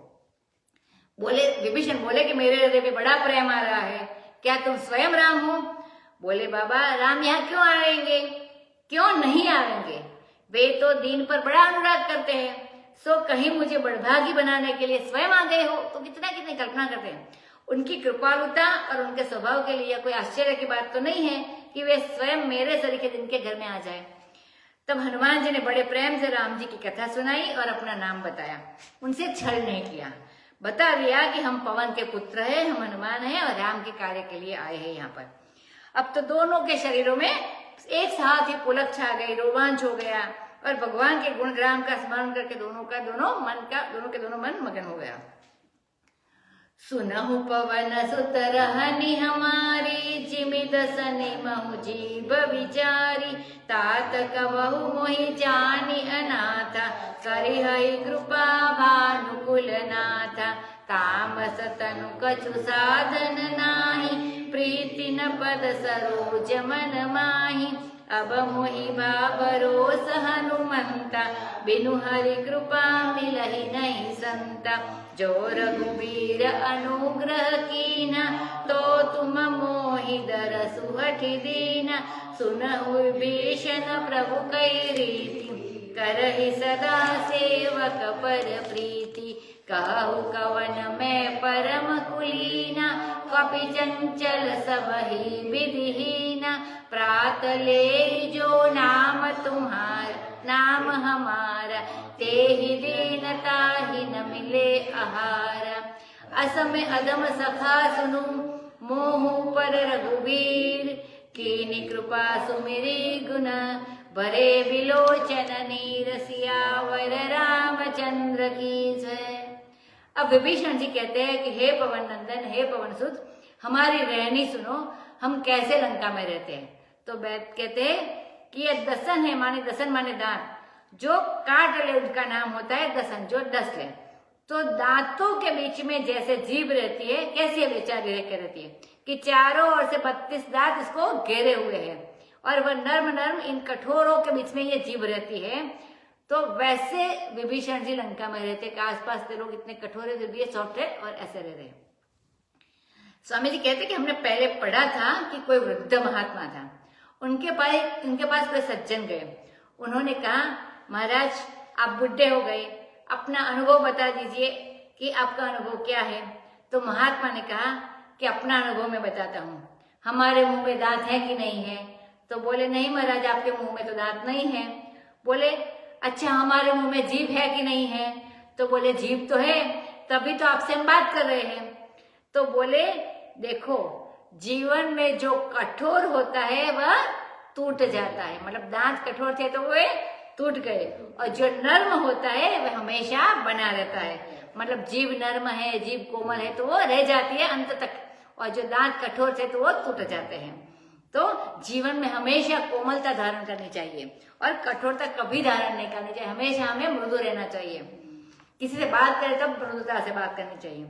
बोले, विभीषण बोले कि मेरे हृदय में बड़ा प्रेम आ रहा है, क्या तुम स्वयं राम हो? बोले, बाबा राम यहाँ क्यों आएंगे, क्यों नहीं आएंगे, वे तो दीन पर बड़ा अनुराग करते हैं, सो कहीं मुझे बड़भागी बनाने के लिए स्वयं आ गए हो। तो कितना कितनी कल्पना करते हैं। उनकी कृपालुता और उनके स्वभाव के लिए कोई आश्चर्य की बात तो नहीं है कि वे स्वयं मेरे सरीखे जिनके घर में आ जाए। तब हनुमान जी ने बड़े प्रेम से राम जी की कथा सुनाई और अपना नाम बताया। उनसे छल नहीं किया, बता दिया कि हम पवन के पुत्र हैं, हम हनुमान हैं और राम के कार्य के लिए आए हैं यहाँ पर। अब तो दोनों के शरीरों में एक साथ ही पुलक छा गई, रोमांच हो गया और भगवान के गुणग्राम का स्मरण करके दोनों के दोनों मन मगन हो गया। सुनहु पवन सुत रहनि हमारी, जिमित सनि महु जीव विचारी, तात कबहु मोहि जानि अनाथा, करिहइ कृपा भानुकुल नाथा, तामस तनु कछु साधन नाही, प्रीति न पद सरोज मन माही, अब मोहि भरोस हनुमंता, बिनु हरि कृपा मिलहि नहीं संता, जो रघुबीर अनुग्रह कीना, तो तुम मोहि दरसु हठि दीना, सुनहु विभीषण प्रभु कई रीति, करहि सदा सेवक पर प्रीति, कहु कवन मैं परम कुलीना, कपि चंचल सबहि विधिहीना, प्रात ले जो नाम तुम्हारा, नाम हमारा, तेहि दीनता ही न मिले आहारा, असम अदम सखा सुनु, मोहु पर रघुवीर, कीनि कृपा सुमिरी गुण, भरे बिलोचन नीर, सियावर रामचंद्र की जय। अब विभीषण जी कहते हैं कि हे पवन नंदन, हे पवन सुत, हमारी रहनी सुनो, हम कैसे लंका में रहते हैं। तो कहते हैं कि ये दसन है, माने दसन माने दांत, जो काट ले उनका नाम होता है दसन, जो डस ले। तो दांतों के बीच में जैसे जीभ रहती है, कैसी विचार रहती है कि चारों ओर से 32 दांत इसको घेरे हुए हैं और वह नर्म नर्म इन कठोरों के बीच में ये जीभ रहती है। तो वैसे विभीषण जी लंका में रहते, कि आसपास के लोग इतने कठोर है, फिर भी सॉफ्ट है और ऐसे रह रहे। स्वामी जी कहते कि हमने पहले पढ़ा था कि कोई वृद्ध महात्मा था, उनके पास कोई सज्जन गए। उन्होंने कहा, महाराज आप बुढ़े हो गए, अपना अनुभव बता दीजिए कि आपका अनुभव क्या है। तो महात्मा ने कहा कि अपना अनुभव मैं बताता हूँ, हमारे मुंह में दांत है कि नहीं है। तो बोले, नहीं महाराज, आपके मुंह में तो दांत नहीं है। बोले, अच्छा हमारे मुंह में जीभ है कि नहीं है। तो बोले, जीभ तो है, तभी तो आपसे हम बात कर रहे हैं। तो बोले, देखो जीवन में जो कठोर होता है वह टूट जाता है, मतलब दांत कठोर थे तो वे टूट गए, और जो नर्म होता है वह हमेशा बना रहता है। मतलब जीभ नर्म है, जीभ कोमल है तो वो रह जाती है अंत तक, और जो दांत कठोर थे तो वो टूट जाते हैं। तो जीवन में हमेशा कोमलता धारण करनी चाहिए और कठोरता कभी धारण नहीं करनी चाहिए। हमेशा हमें मृदु रहना चाहिए, किसी से बात करें तब मृदुता से बात करनी चाहिए।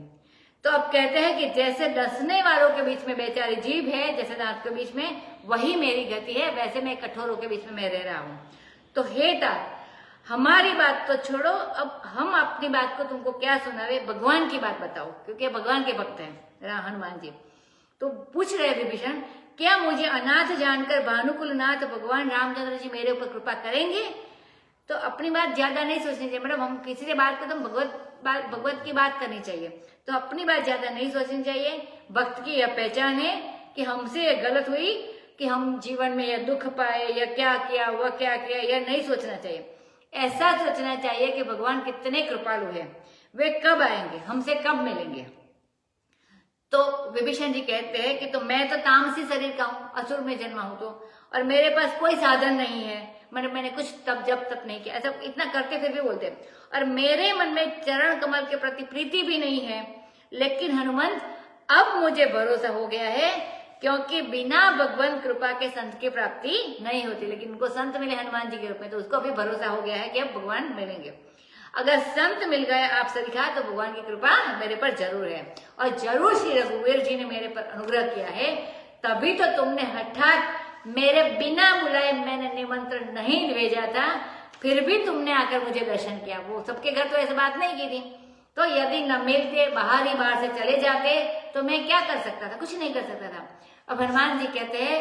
तो अब कहते हैं कि जैसे डसने वालों के बीच में बेचारी जीभ है, जैसे दांत के बीच में, वही मेरी गति है, वैसे मैं कठोरों के बीच में मैं रह रहा हूं। तो हे तात, हमारी बात तो छोड़ो, अब हम अपनी बात को तुमको क्या सुनावे, भगवान की बात बताओ, क्योंकि भगवान के भक्त हैं हनुमान जी। तो पूछ रहे विभीषण, क्या मुझे अनाथ जानकर भानुकुलनाथ भगवान रामचंद्र जी मेरे ऊपर कृपा करेंगे? तो अपनी बात ज्यादा नहीं सोचनी चाहिए, मतलब हम किसी से बात करते भगवत की बात करनी चाहिए, तो अपनी बात ज्यादा नहीं सोचनी चाहिए। भक्त की यह पहचान है कि हमसे यह गलत हुई कि हम जीवन में यह दुख पाए, या क्या किया वह क्या किया, यह नहीं सोचना चाहिए। ऐसा सोचना चाहिए कि भगवान कितने कृपालु हैं, वे कब आएंगे, हमसे कब मिलेंगे। तो विभीषण जी कहते हैं कि तो मैं तो तामसी शरीर का हूं, असुर में जन्मा हूं, तो और मेरे पास कोई साधन नहीं है, मैंने कुछ तब जब तक नहीं किया, ऐसा इतना करके फिर भी बोलते हैं, और मेरे मन में चरण कमल के प्रति प्रीति भी नहीं है। लेकिन हनुमंत, अब मुझे भरोसा हो गया है, क्योंकि बिना भगवान कृपा के संत की प्राप्ति नहीं होती। लेकिन उनको संत मिले हनुमान जी के रूप में, तो उसको भी भरोसा हो गया है कि अब भगवान मिलेंगे। अगर संत मिल गए आप सरीखा, तो भगवान की कृपा मेरे पर जरूर है, और जरूर श्री रघुवीर जी ने मेरे पर अनुग्रह किया है, तभी तो तुमने हठात मेरे बिना बुलाए, मैंने निमंत्रण नहीं भेजा था, फिर भी तुमने आकर मुझे दर्शन किया। वो सबके घर तो ऐसी बात नहीं की थी, तो यदि न मिलते, बाहर ही बाहर से चले जाते, तो मैं क्या कर सकता था, कुछ नहीं कर सकता था। अब हनुमान जी कहते हैं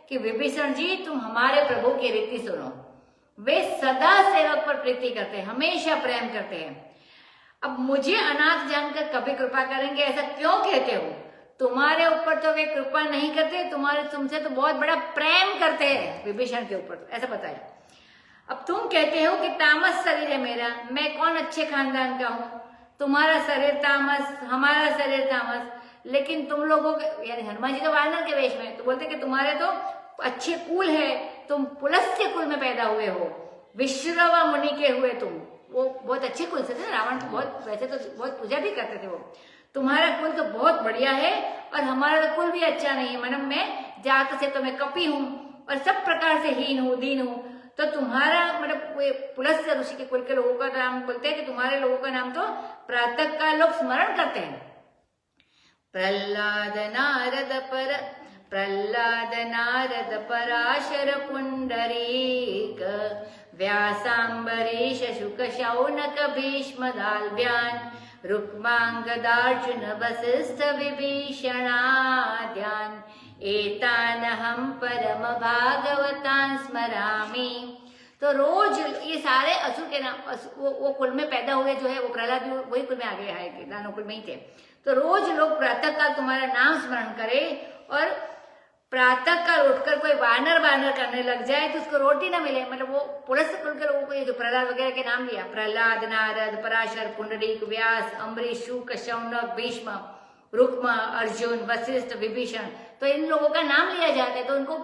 कि विभीषण जी, तुम हमारे प्रभु की रीति सुनो, वे सदा सेवक पर प्रीति करते हैं, हमेशा प्रेम करते हैं। अब मुझे अनाथ जानकर कभी कृपा करेंगे, ऐसा क्यों कहते हो? तुम्हारे ऊपर तो वे कृपा नहीं करते, तुमसे तो बहुत बड़ा प्रेम करते हैं विभीषण के ऊपर, ऐसा बताया। अब तुम कहते हो कि तामस शरीर है मेरा, मैं कौन अच्छे खानदान का हूं, तुम्हारा शरीर तामस, हमारा शरीर तामस, लेकिन तुम लोगों के, यानी हनुमान जी तो वानर के वेश में, तो बोलते कि तुम्हारे तो अच्छे कुल है, तुम पुलस्त्य कुल में पैदा हुए हो, विश्रवा मुनि के हुए तुम, वो बहुत अच्छे कुल से थे। रावण को बहुत, वैसे तो बहुत पूजा भी करते थे वो, तुम्हारा कुल तो बहुत बढ़िया है, और हमारा कुल भी अच्छा नहीं है, मतलब मैं जात से तो मैं कपी हूं, और सब प्रकार से हीन हूं, दीन हूं। तो तुम्हारा मतलब पुलस्त्य ऋषि के कुल के लोगों का नाम बोलते हैं कि तुम्हारे लोगों का नाम तो प्रातः काल लोग स्मरण करते हैं। प्रह्लाद नारद पराशर पुंडरीक व्यासांबरीश शुक शौनक भीष्म दाल्भ्यान् रुक्मांगदार्जुन वसिष्ठ विभीषणाद्यान् एतानहं परम भागवतान् स्मरामि। तो रोज ये सारे असुर के नाम, वो कुल में पैदा हुए जो है, वो प्रहलाद भी वही कुल में आगे आए थे, दानव कुल में ही थे। तो रोज लोग प्रातः काल तुम्हारा नाम स्मरण करें, और प्रातः काल उठकर कोई वानर करने लग जाए तो उसको रोटी ना मिले, मतलब वो पुलस्त्य कुल के लोगों को, ये जो प्रहलाद वगैरह के नाम लिया, प्रहलाद नारद पराशर पुंडरीक व्यास अम्बरीश शुक शौनक भीष्म रुक्म अर्जुन वशिष्ठ विभीषण, तो इन लोगों का नाम लिया जाता है, तो उनको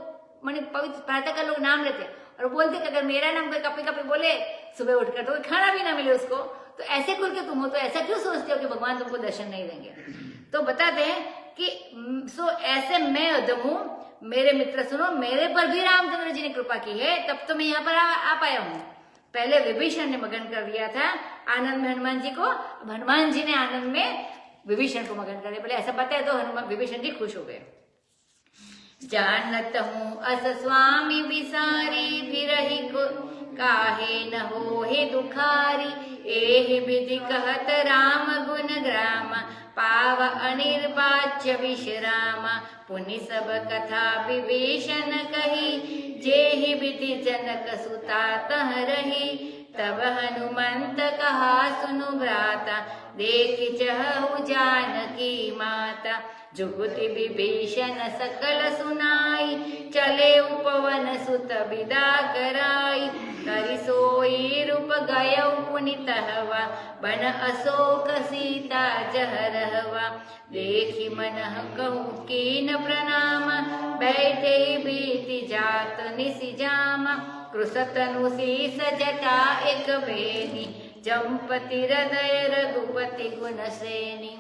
माने पवित्र प्रातः काल लोग नाम लेते हैं, और बोलते कि अगर मेरा नाम कोई कपी कपी बोले सुबह उठकर, तो खाना भी ना मिले उसको, तो ऐसे कुल के तुम हो, तो ऐसा क्यों सोचते हो कि भगवान तुमको दर्शन नहीं देंगे? तो बताते हैं कि सो ऐसे मैं अधम हूं, मेरे मित्र सुनो, मेरे पर भी रामचंद्र जी ने कृपा की है, तब तो मैं यहाँ पर आ पाया हूँ। पहले विभीषण ने मगन कर दिया था आनंद में हनुमान जी को, अब हनुमान जी ने आनंद में विभीषण को मगन कर दिया। पहले ऐसा बताया तो हनुमान विभीषण जी खुश हो गए। जानत हूँ अस स्वामी बिसारी फिरहि को काहे न हो हे दुखारी, एहि विधि कहत राम गुण ग्राम पाव अनिर्वाच्य विश्राम। पुनि सब कथा विभीषण कही, जेहि विधि जनक सुता तह रही। तब हनुमंत कहा सुनु भ्राता, देखि चहु जानकी माता। जुगुति विभीषण सकल सुनाई, चले उपवन सुत विदा कराई। करि सोई रूप गयौ पुनि तहवा, बन अशोक सीता जह रहवा। देखि मनः कहु कीन प्रणाम, बैठे बीति जात निसि जामा। कृसतनु शीस जटा एक बेनी, जम्पति हृदय रघुपति गुण श्रेणी।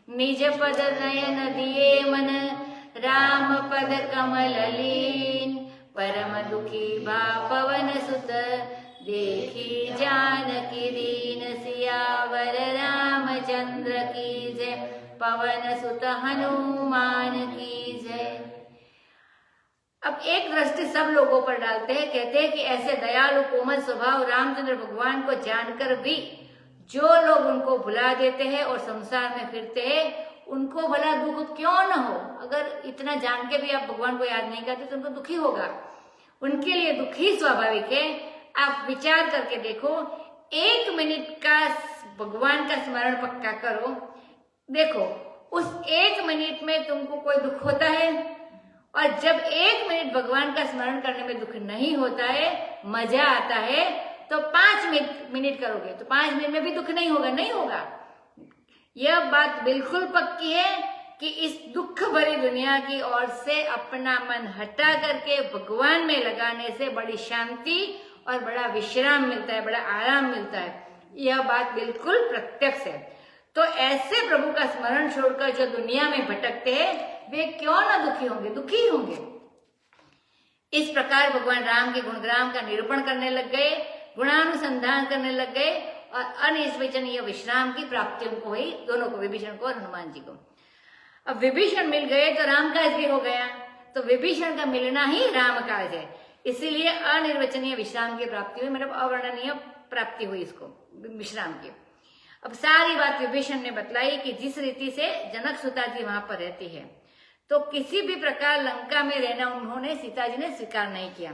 निज पद नयन दिए मन, राम पद कमल लीन। परम दुखी भा पवन सुत, देखी जानकी दीन। सियावर रामचंद्र की जय। पवन सुत हनुमान की जय। अब एक दृष्टि सब लोगों पर डालते हैं, कहते हैं कि ऐसे दयालु कोमल स्वभाव रामचंद्र भगवान को जानकर भी जो लोग उनको भुला देते हैं और संसार में फिरते हैं, उनको भला दुख क्यों न हो। अगर इतना जान के भी आप भगवान को याद नहीं करते तो उनको दुखी होगा, उनके लिए दुखी स्वाभाविक है। आप विचार करके देखो, 1 मिनट का भगवान का स्मरण पक्का करो, देखो उस 1 मिनट में तुमको कोई दुख होता है, और जब 1 मिनट भगवान का स्मरण करने में दुख नहीं होता है, मजा आता है, तो 5 मिनट करोगे तो 5 मिनट में भी दुख नहीं होगा, नहीं होगा। यह बात बिल्कुल पक्की है कि इस दुख भरी दुनिया की ओर से अपना मन हटा करके भगवान में लगाने से बड़ी शांति और बड़ा विश्राम मिलता है, बड़ा आराम मिलता है। यह बात बिल्कुल प्रत्यक्ष है। तो ऐसे प्रभु का स्मरण छोड़कर जो दुनिया में भटकते हैं, वे क्यों ना दुखी होंगे, दुखी होंगे। इस प्रकार भगवान राम के गुणग्राम का निरूपण करने लग गए, गुणानुसंधान करने लग गए और अनिर्वचनीय विश्राम की प्राप्ति उनको हुई, दोनों को, विभीषण को और हनुमान जी को। अब विभीषण मिल गए तो राम काज भी हो गया, तो विभीषण का मिलना ही राम काज है, इसीलिए अनिर्वचनीय विश्राम की प्राप्ति हुई, मतलब अवर्णनीय प्राप्ति हुई इसको विश्राम की। अब सारी बात विभीषण ने बतलाई कि जिस रीति से जनक सुता जी वहां पर रहती है, तो किसी भी प्रकार लंका में रहना उन्होंने, सीता जी ने स्वीकार नहीं किया।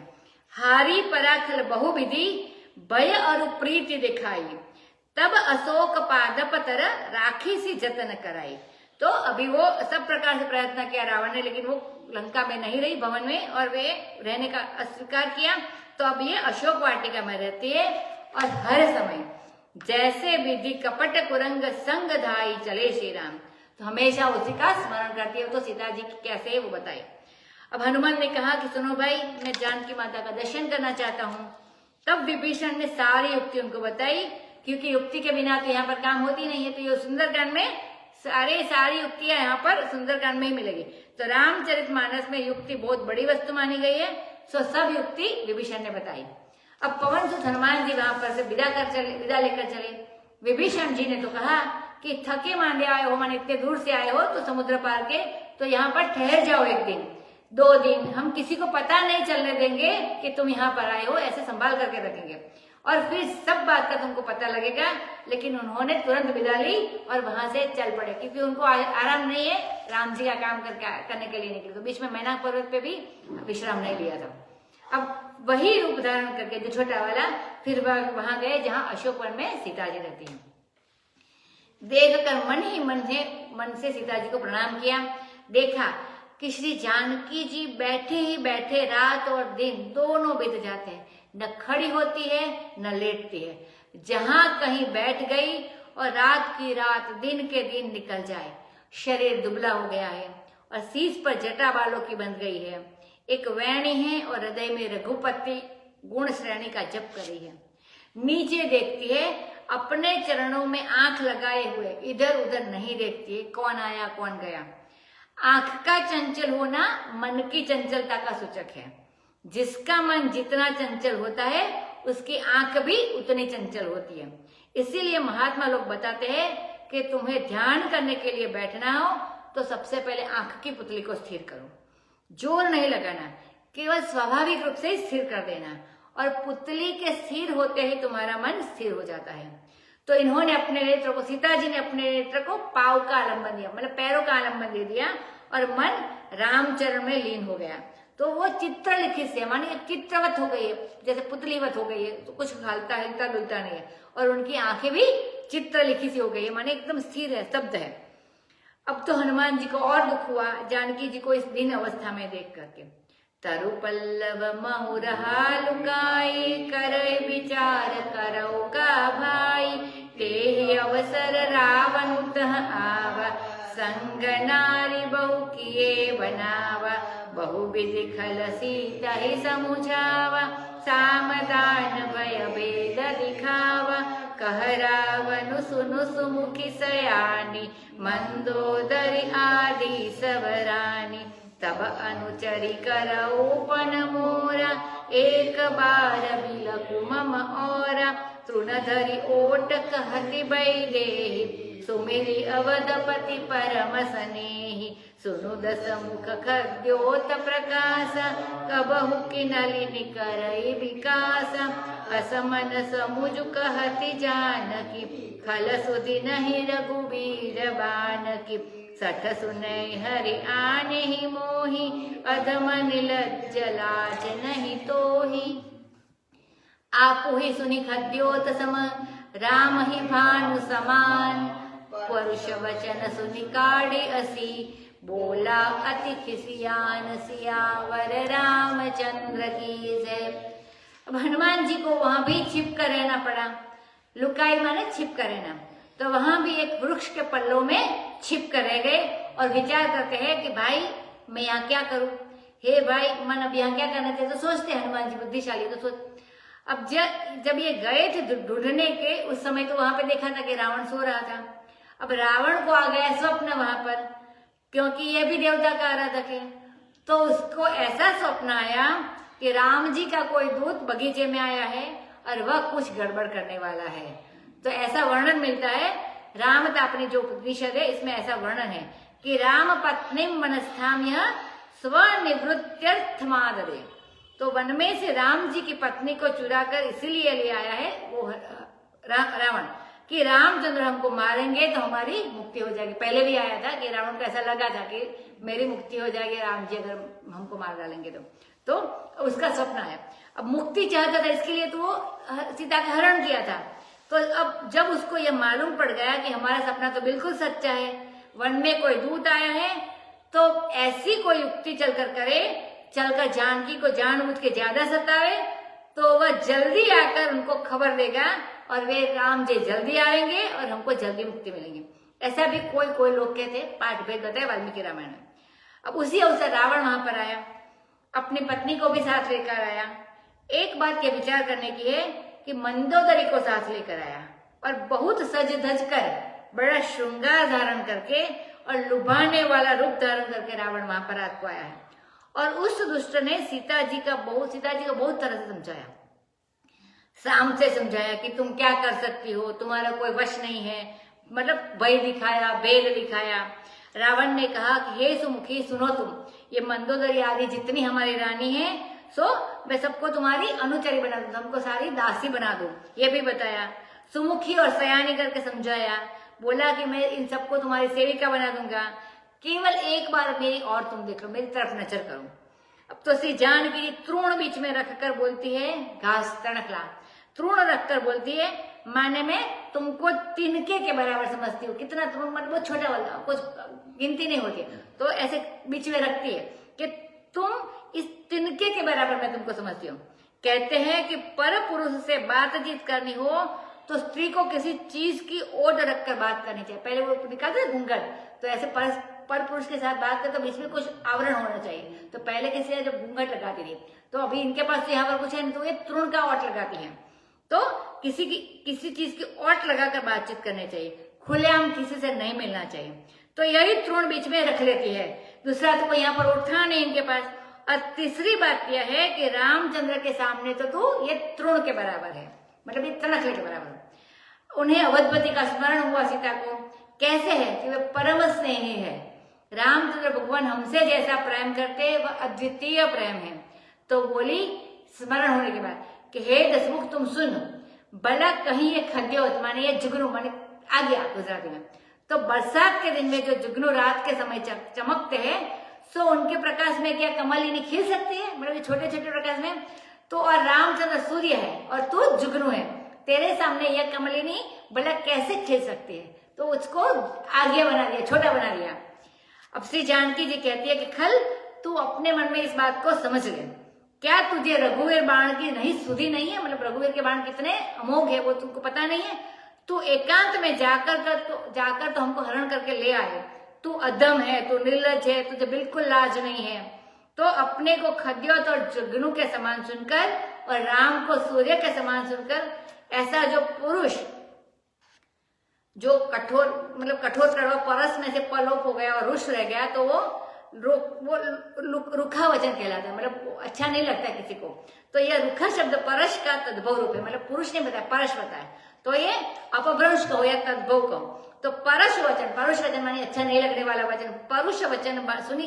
हारी पराखल बहुविधि भय और प्रीति दिखाई, तब अशोक पादपतर राखी सी जतन कराई। तो अभी वो सब प्रकार से प्रयत्न किया रावण ने, लेकिन वो लंका में नहीं रही, भवन में, और वे रहने का अस्वीकार किया। तो अब ये अशोक वाटिका में रहती है और हर समय जैसे विधि कपट कुरंग संग धाई चले श्री राम, तो हमेशा उसी का स्मरण करती है। तो सीता जी कैसे है वो बताए। अब हनुमान ने कहा कि सुनो भाई, मैं जानकी माता का दर्शन करना चाहता हूँ। तब विभीषण ने सारी युक्ति उनको बताई, क्योंकि युक्ति के बिना तो यहाँ पर काम होती नहीं है। तो ये सुंदरकांड में सारी युक्तियां यहाँ पर सुंदरकांड में ही मिलेगी। तो रामचरितमानस में युक्ति बहुत बड़ी वस्तु मानी गई है, सो सब युक्ति विभीषण ने बताई। अब पवन सुत हनुमान जी वहां पर से विदा लेकर चले। विभीषण जी ने तो कहा कि थके मांदे आए हो, माने इतने दूर से आए हो तो समुद्र पार के, तो यहाँ पर ठहर जाओ 1 दिन 2 दिन, हम किसी को पता नहीं चलने देंगे कि तुम यहाँ पर आए हो, ऐसे संभाल करके रखेंगे, और फिर सब बात का तुमको पता लगेगा। लेकिन उन्होंने तुरंत विदा ली और वहां से चल पड़े, क्योंकि उनको आराम नहीं है, राम जी का काम करने के लिए निकले। तो बीच में मैना पर्वत पे भी विश्राम नहीं लिया था। अब वही रूप धारण करके जो छोटा वाला, फिर वहां गए जहां अशोक वन में सीता जी रहती है। देख कर मन से सीता जी को प्रणाम किया। देखा कि श्री जानकी जी बैठे ही बैठे रात और दिन दोनों बीत जाते हैं, न खड़ी होती है न लेटती है। जहां कहीं बैठ गई और रात की रात दिन के दिन निकल जाए। शरीर दुबला हो गया है और शीश पर जटा बालों की बंध गई है। एक वैणी है और हृदय में रघुपति गुण श्रेणी का जप कर रही है। नीचे देखती है, अपने चरणों में आंख लगाए हुए इधर उधर नहीं देखती है, कौन आया कौन गया। आंख का चंचल होना मन की चंचलता का सूचक है। जिसका मन जितना चंचल होता है उसकी आंख भी उतनी चंचल होती है। इसीलिए महात्मा लोग बताते हैं कि तुम्हें ध्यान करने के लिए बैठना हो तो सबसे पहले आंख की पुतली को स्थिर करो, जोर नहीं लगाना, केवल स्वाभाविक रूप से स्थिर कर देना, और पुतली के स्थिर होते ही तुम्हारा मन स्थिर हो जाता है। तो इन्होंने अपने नेत्र को, सीता जी ने अपने नेत्र को पाव का आलम्बन दिया, मतलब पैरों का आलम्बन दे दिया, और मन रामचरण में लीन हो गया। तो वो चित्र लिखित से, मानी चित्रवत हो गई है, जैसे पुतलीवत हो गई है, तो कुछ हिलता डुलता नहीं है, और उनकी आंखें भी चित्र लिखी सी हो गई है, माने एकदम स्थिर है, स्तब्ध है। अब तो हनुमान जी को और दुख हुआ जानकी जी को इस दिन अवस्था में देख करके। तरु पल्लव महुरहा लुकाई, करय विचार करौ का भाई। तेहि अवसर रावण तह आवा, संग नारी बहु किए बनावा। बहुविधि खल सीता ही समुझावा, सामदान भय भेद दिखावा। कह रावण सुनु सुमुखी सयानी, मंदोदरी आदि सबरानी। तब अनुचरी करऊ पन मोरा, एक बार बिलकु मम औरा। तृणधरी ओट कहति बैदेहि, सुमिरि अवधपति परम स्नेहि सुनु दस मुख खद्योत प्रकाश कबहु कि नलिनी करई विकास असमन समुझ कहति जानकी खल सुधि नहीं रघुबीर बानकी सठ सुनई हरि आने ही मोहि अधम निलज्ज लाज नहीं तोहि आपु ही सुनि खद्योत सम राम ही भानु समान परुष वचन सुनि काढ़े असी बोला अति खिसियान सियावर रामचंद्र की जय। अब हनुमान जी को वहां भी छिप कर रहना पड़ा। लुकाई माने छिप कर रहना, तो वहां भी एक वृक्ष के पल्लों में छिप कर रह गए और विचार करते हैं कि भाई मैं यहाँ क्या करूं, हे भाई मन अब यहाँ क्या करना चाहिए। तो सोचते हैं हनुमान जी बुद्धिशाली, तो सोच अब जब ये गए थे ढूंढने के, उस समय तो वहां पे देखा था कि रावण सो रहा था। अब रावण को आ गया स्वप्न वहां पर, क्योंकि ये भी देवता का आराधक है, तो उसको ऐसा स्वप्न आया कि राम जी का कोई दूत बगीचे में आया है और वह कुछ गड़बड़ करने वाला है। तो ऐसा वर्णन मिलता है रामतापनी जो उपनिषद है, इसमें ऐसा वर्णन है कि राम पत्नी मनस्थाम यह स्वनिवृत्त्यर्थमादरे। तो वन में से राम जी की पत्नी को चुरा कर इसीलिए ले आया है वो रावण कि रामचंद्र हमको मारेंगे तो हमारी मुक्ति हो जाएगी। पहले भी आया था कि रावण को ऐसा लगा था कि मेरी मुक्ति हो जाएगी राम जी अगर हमको मार डालेंगे तो उसका स्वप्न आया। अब मुक्ति चाहता था, इसके लिए तो वो सीता का हरण किया था। तो अब जब उसको यह मालूम पड़ गया कि हमारा सपना तो बिल्कुल सच्चा है, वन में कोई दूत आया है, तो ऐसी कोई युक्ति चलकर जानकी को जानबूझ के ज्यादा सतावे तो वह जल्दी आकर उनको खबर देगा और वे राम जी जल्दी आएंगे और हमको जल्दी मुक्ति मिलेंगे। ऐसा भी कोई लोग कहते, पाठ भेद बताए वाल्मीकि रामायण में। अब उसी अवसर रावण वहां पर आया, अपनी पत्नी को भी साथ लेकर आया। एक बात ये विचार करने की है कि मंदोदरी को साथ लेकर आया और बहुत सज धज कर बड़ा श्रृंगार धारण करके और लुभाने वाला रूप धारण करके रावण वहां पर रात को आया है। और उस दुष्ट ने सीता जी को बहुत तरह से समझाया, शाम से समझाया कि तुम क्या कर सकती हो, तुम्हारा कोई वश नहीं है, मतलब भय दिखाया, बेल दिखाया। रावण ने कहा कि हे सुमुखी सुनो, तुम ये मंदोदरी आदि जितनी हमारी रानी है सो मैं सबको तुम्हारी अनुचरी बना दूं, तुमको सारी दासी बना दूं, ये भी बताया। सुमुखी और सयानी करके समझाया, बोला कि मैं इन सबको तुम्हारी सेविका बना दूंगा, केवल एक बार मेरी और तुम देख लो, मेरी तरफ नजर करो। अब तो श्री जानकी तृण बीच में रखकर बोलती है, घास तणखला तृण रखकर बोलती है, माने में तुमको तिनके के बराबर समझती हूँ। कितना तृण मतलब बहुत छोटा वाला, कुछ गिनती नहीं होती, तो ऐसे बीच में रखती है कि तुम इस तिनके के बराबर मैं तुमको समझती हूँ। कहते हैं कि पर पुरुष से बातचीत करनी हो तो स्त्री को किसी चीज की ओट रखकर बात करनी चाहिए। पहले वो निकालते थे घूंघट, तो ऐसे पर पुरुष के साथ बात करते तो बीच में कुछ आवरण होना चाहिए, तो पहले किसी ने जब घूंघट लगाती थी, तो अभी इनके पास तो यहाँ पर कुछ है नहीं, तो ये तृण का ओट लगाती है। तो किसी चीज की ओट लगाकर बातचीत करनी चाहिए, खुलेआम किसी से नहीं मिलना चाहिए। तो यही तृण बीच में रख लेती है, दूसरा तो कोई यहाँ पर उठा नहीं इनके पास। और तीसरी बात यह है कि रामचंद्र के सामने तो तू ये तृण के बराबर है, मतलब ये तनखले के बराबर। उन्हें अवधपति का स्मरण हुआ सीता को, कैसे है कि वे परम स्नेही है। रामचंद्र भगवान हमसे जैसा प्रेम करते वह अद्वितीय प्रेम है। तो बोली स्मरण होने के बाद कि हे दसमुख तुम सुन, भला कहीं ये खद्योत माने ये जुगनू माने आ गया गुजराती में, तो बरसात के दिन में जो जुगनू रात के समय चमकते हैं, सो उनके प्रकाश में क्या कमलिनी खिल सकती है, मतलब छोटे छोटे प्रकाश में। तो और रामचंद्र सूर्य है और तू जुगनू है, तेरे सामने यह कमलिनी भला कैसे खिल सकती है। तो उसको आगे बना दिया, छोटा बना दिया। अब श्री जानकी जी कहती है कि खल तू अपने मन में इस बात को समझ ले, क्या तुझे रघुवीर बाण की नहीं सुधी नहीं है, मतलब रघुवीर के बाण कितने अमोघ है वो तुमको पता नहीं है। तू एकांत में जाकर तो हमको हरण करके ले आए, तू अधम है, तू निर्लज है, तुझे बिल्कुल लाज नहीं है। तो अपने को खद्योत और जुगनू के समान सुनकर और राम को सूर्य के समान सुनकर, ऐसा जो पुरुष जो कठोर कड़वा परस में से पलोप हो गया और रुष रह गया, तो वो रुखा वचन कहलाता है, मतलब अच्छा नहीं लगता किसी को। तो यह रुखा शब्द परश का तद्भव रूप है, मतलब पुरुष ने बताया, परश बताया, तो ये अपभ्रंश कहो या तद्भव कहो। तो परुष वचन माने अच्छा नहीं लगने वाला वचन, परुष वचन सुनी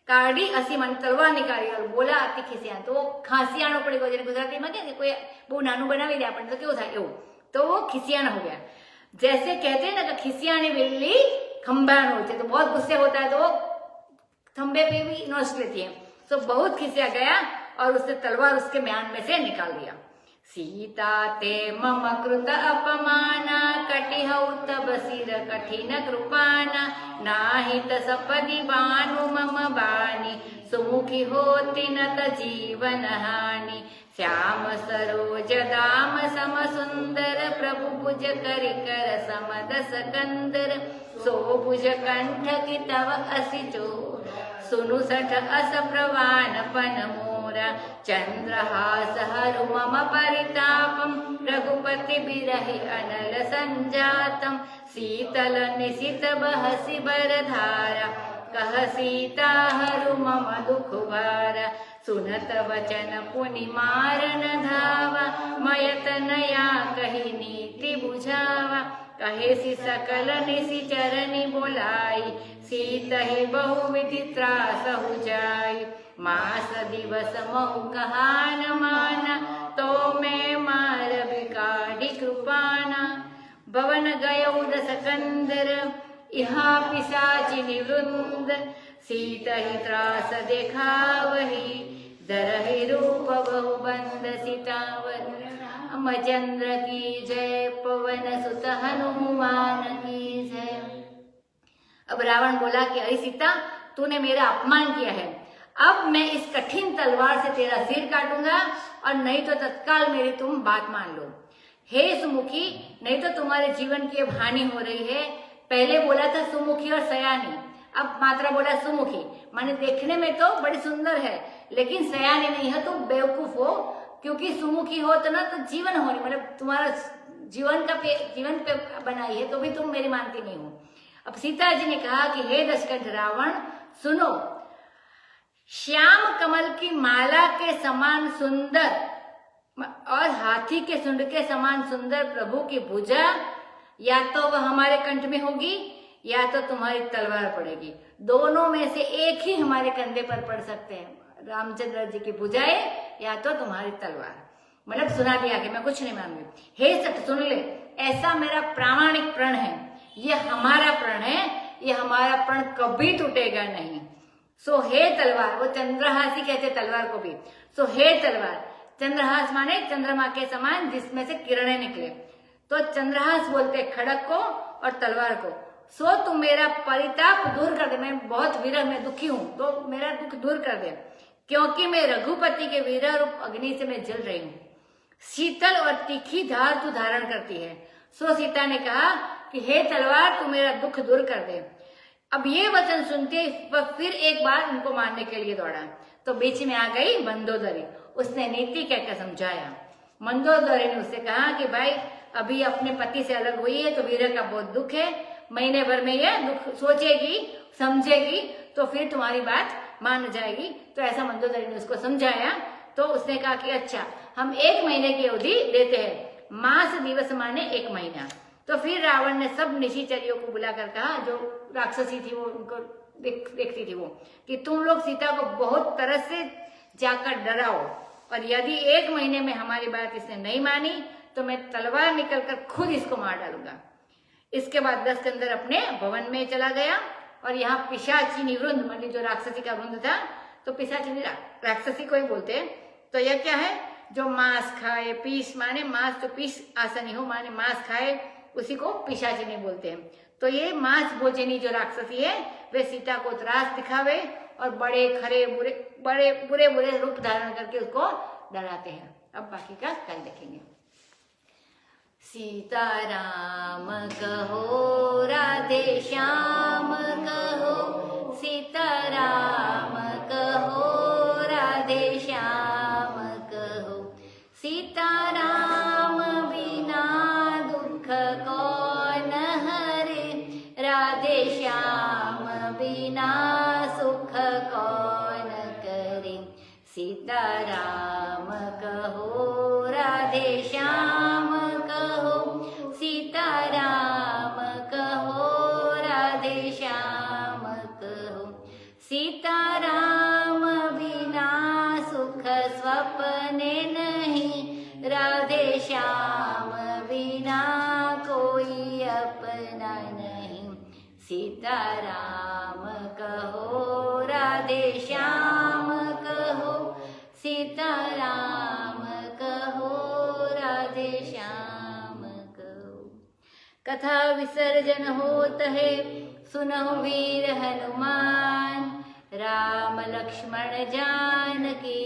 કાઢી હસી મને તલવાર નીકાળી और बोला अति खिसियान, तो वो खांसियाणो पड़ी गयो। जेने गुजरातीમાં કે कोई બહુ નાનું બનાવી દે આપણને તો કેવું થાય એવું, तो वो खिसियान हो गया। जैसे कहते हैं ना कि खिसियानी बिल्ली खंभान होती है, तो बहुत गुस्से होता है तो वो खंबे पे भी नोच लेती है। तो बहुत खिसिया गया और उसने तलवार उसके म्यान में से निकाल दिया। सीता ते मम कृत अपमाना कटिहौ तब सिर कठिन कृपाना नाहित सपदि बानु मम बानी सुमुखी होती न त जीवन हानि श्याम सरोज दाम सम सुंदर प्रभु भुज करि कर समदस कंदर सो भुज कंठ की तव असि जो सुनु सठ अस प्रवान पन मोरा चंद्रहास हरु मम परितापम रघुपति बिरहि अनल संजातम शीतल निशित बहसि बरधारा कह सीता हरु मम दुख भारा सुनत वचन पुनि मारन धावा मयत नया कही नीति बुझावा कहे सी सकल निशि चरनी बोलाई सीत ही बहुविधि त्रास हो जाई मास दिवस महु कहान माना तो मैं मार बिकाढ़ी कृपाना भवन गयो दस कंदर इहा पिशाचि निवृंद सीत ही त्रास देखावही दरहि रूप बहु बंद सितावर अमचंद्र की जय पवन सुत हनुमान की जय। अब रावण बोला कि अरे सीता, तूने मेरा अपमान किया है, अब मैं इस कठिन तलवार से तेरा सिर काटूंगा और नहीं तो तत्काल मेरी तुम बात मान लो। हे सुमुखी, नहीं तो तुम्हारे जीवन की अब हानि हो रही है। पहले बोला था सुमुखी और सयानी, अब मात्रा बोला सुमुखी, माने देखने में तो बड़ी सुंदर है लेकिन सयानी नहीं है, तुम बेवकूफ हो। क्योंकि सुमुखी हो तो ना तो जीवन हो, मतलब तुम्हारा जीवन पे बनाई है तो भी तुम मेरी मानती नहीं हो। अब सीता जी ने कहा कि हे दशकंठ रावण सुनो, श्याम कमल की माला के समान सुंदर और हाथी के सूंड के समान सुंदर प्रभु की भुजा या तो वह हमारे कंठ में होगी या तो तुम्हारी तलवार पड़ेगी, दोनों में से एक ही हमारे कंधे पर पड़ सकते हैं, रामचंद्र जी की भुजाएं या तो तुम्हारी तलवार। मतलब सुना दिया कि मैं कुछ नहीं मानूंगी। हे सट सुन ले, ऐसा मेरा प्रामाणिक प्रण है, ये हमारा प्रण है, ये हमारा प्रण कभी टूटेगा नहीं। सो हे तलवार, वो चंद्रहासी कहते तलवार को भी। सो हे तलवार, चंद्रहास माने चंद्रमा के समान जिसमें से किरणें निकले, तो चंद्रहास बोलते खड़क को और तलवार को। सो तुम मेरा परिताप दूर कर दे, मैं बहुत विरह में दुखी हूं तो मेरा दुख दूर कर दे, क्योंकि मैं रघुपति के विरह रूप अग्नि से मैं जल रही हूँ। शीतल और तीखी धार तू धारण करती है। सो सीता ने कहा कि हे तलवार, तू मेरा दुख दूर कर दे। अब ये वचन सुनते वह फिर एक बार उनको मारने के लिए दौड़ा, तो बीच में आ गई मंदोदरी। उसने नीति कहकर समझाया। मंदोदरी ने उससे कहा कि भाई अभी अपने पति से अलग हुई है तो विरह का बहुत दुख है, महीने भर में यह दुख सोचेगी समझेगी तो फिर तुम्हारी बात मान जाएगी। तो ऐसा मंदोदरी ने उसको समझाया। तो उसने कहा कि अच्छा, हम 1 महीने की अवधि देते हैं, मास दिवस माने 1 महीना। तो फिर रावण ने सब निशिचरियों को बुलाकर कहा, जो राक्षसी थी वो उनको देखती थी वो, कि तुम लोग सीता को बहुत तरह से जाकर डराओ और यदि 1 महीने में हमारी बात इसने नहीं मानी तो मैं तलवार निकलकर खुद इसको मार डालूंगा। इसके बाद दशकंदर अपने भवन में चला गया और यहाँ पिशाचिनी वृंद, मानी जो राक्षसी का वृंद था, तो पिशाचिनी राक्षसी को ही बोलते हैं। तो यह क्या है, जो मांस खाए, पीस माने मांस, जो पीस आसनी हो माने मांस खाए, उसी को पिशाचिनी बोलते हैं। तो ये मांस भोजनी जो राक्षसी है वे सीता को त्रास दिखावे और बड़े खरे बुरे रूप धारण करके उसको डराते हैं। अब बाकी का कल देखेंगे। सीताराम कहो राधे श्याम कहो, सीताराम कहो राधे श्याम कहो, सीताराम बिना दुख कौन हरे, राधे श्याम बिना सुख कौन करे। सीताराम कहो राधे श्याम कहो, सीताराम सीताराम बिना सुख स्वप्ने नहीं, राधे श्याम बिना कोई अपना नहीं। सीताराम कहो राधे श्याम कहो, सीताराम कहो राधे श्याम कहो। कथा विसर्जन होत है, सुनो वीर हनुमान, राम लक्ष्मण जानकी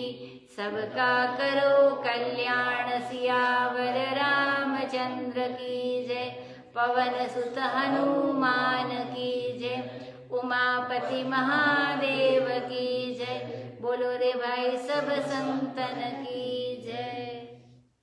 सबका करो कल्याण। सियावर रामचंद्र की जय, पवन सुत हनुमान की जय, उमापति महादेव की जय। बोलो रे भाई सब संतन की जय।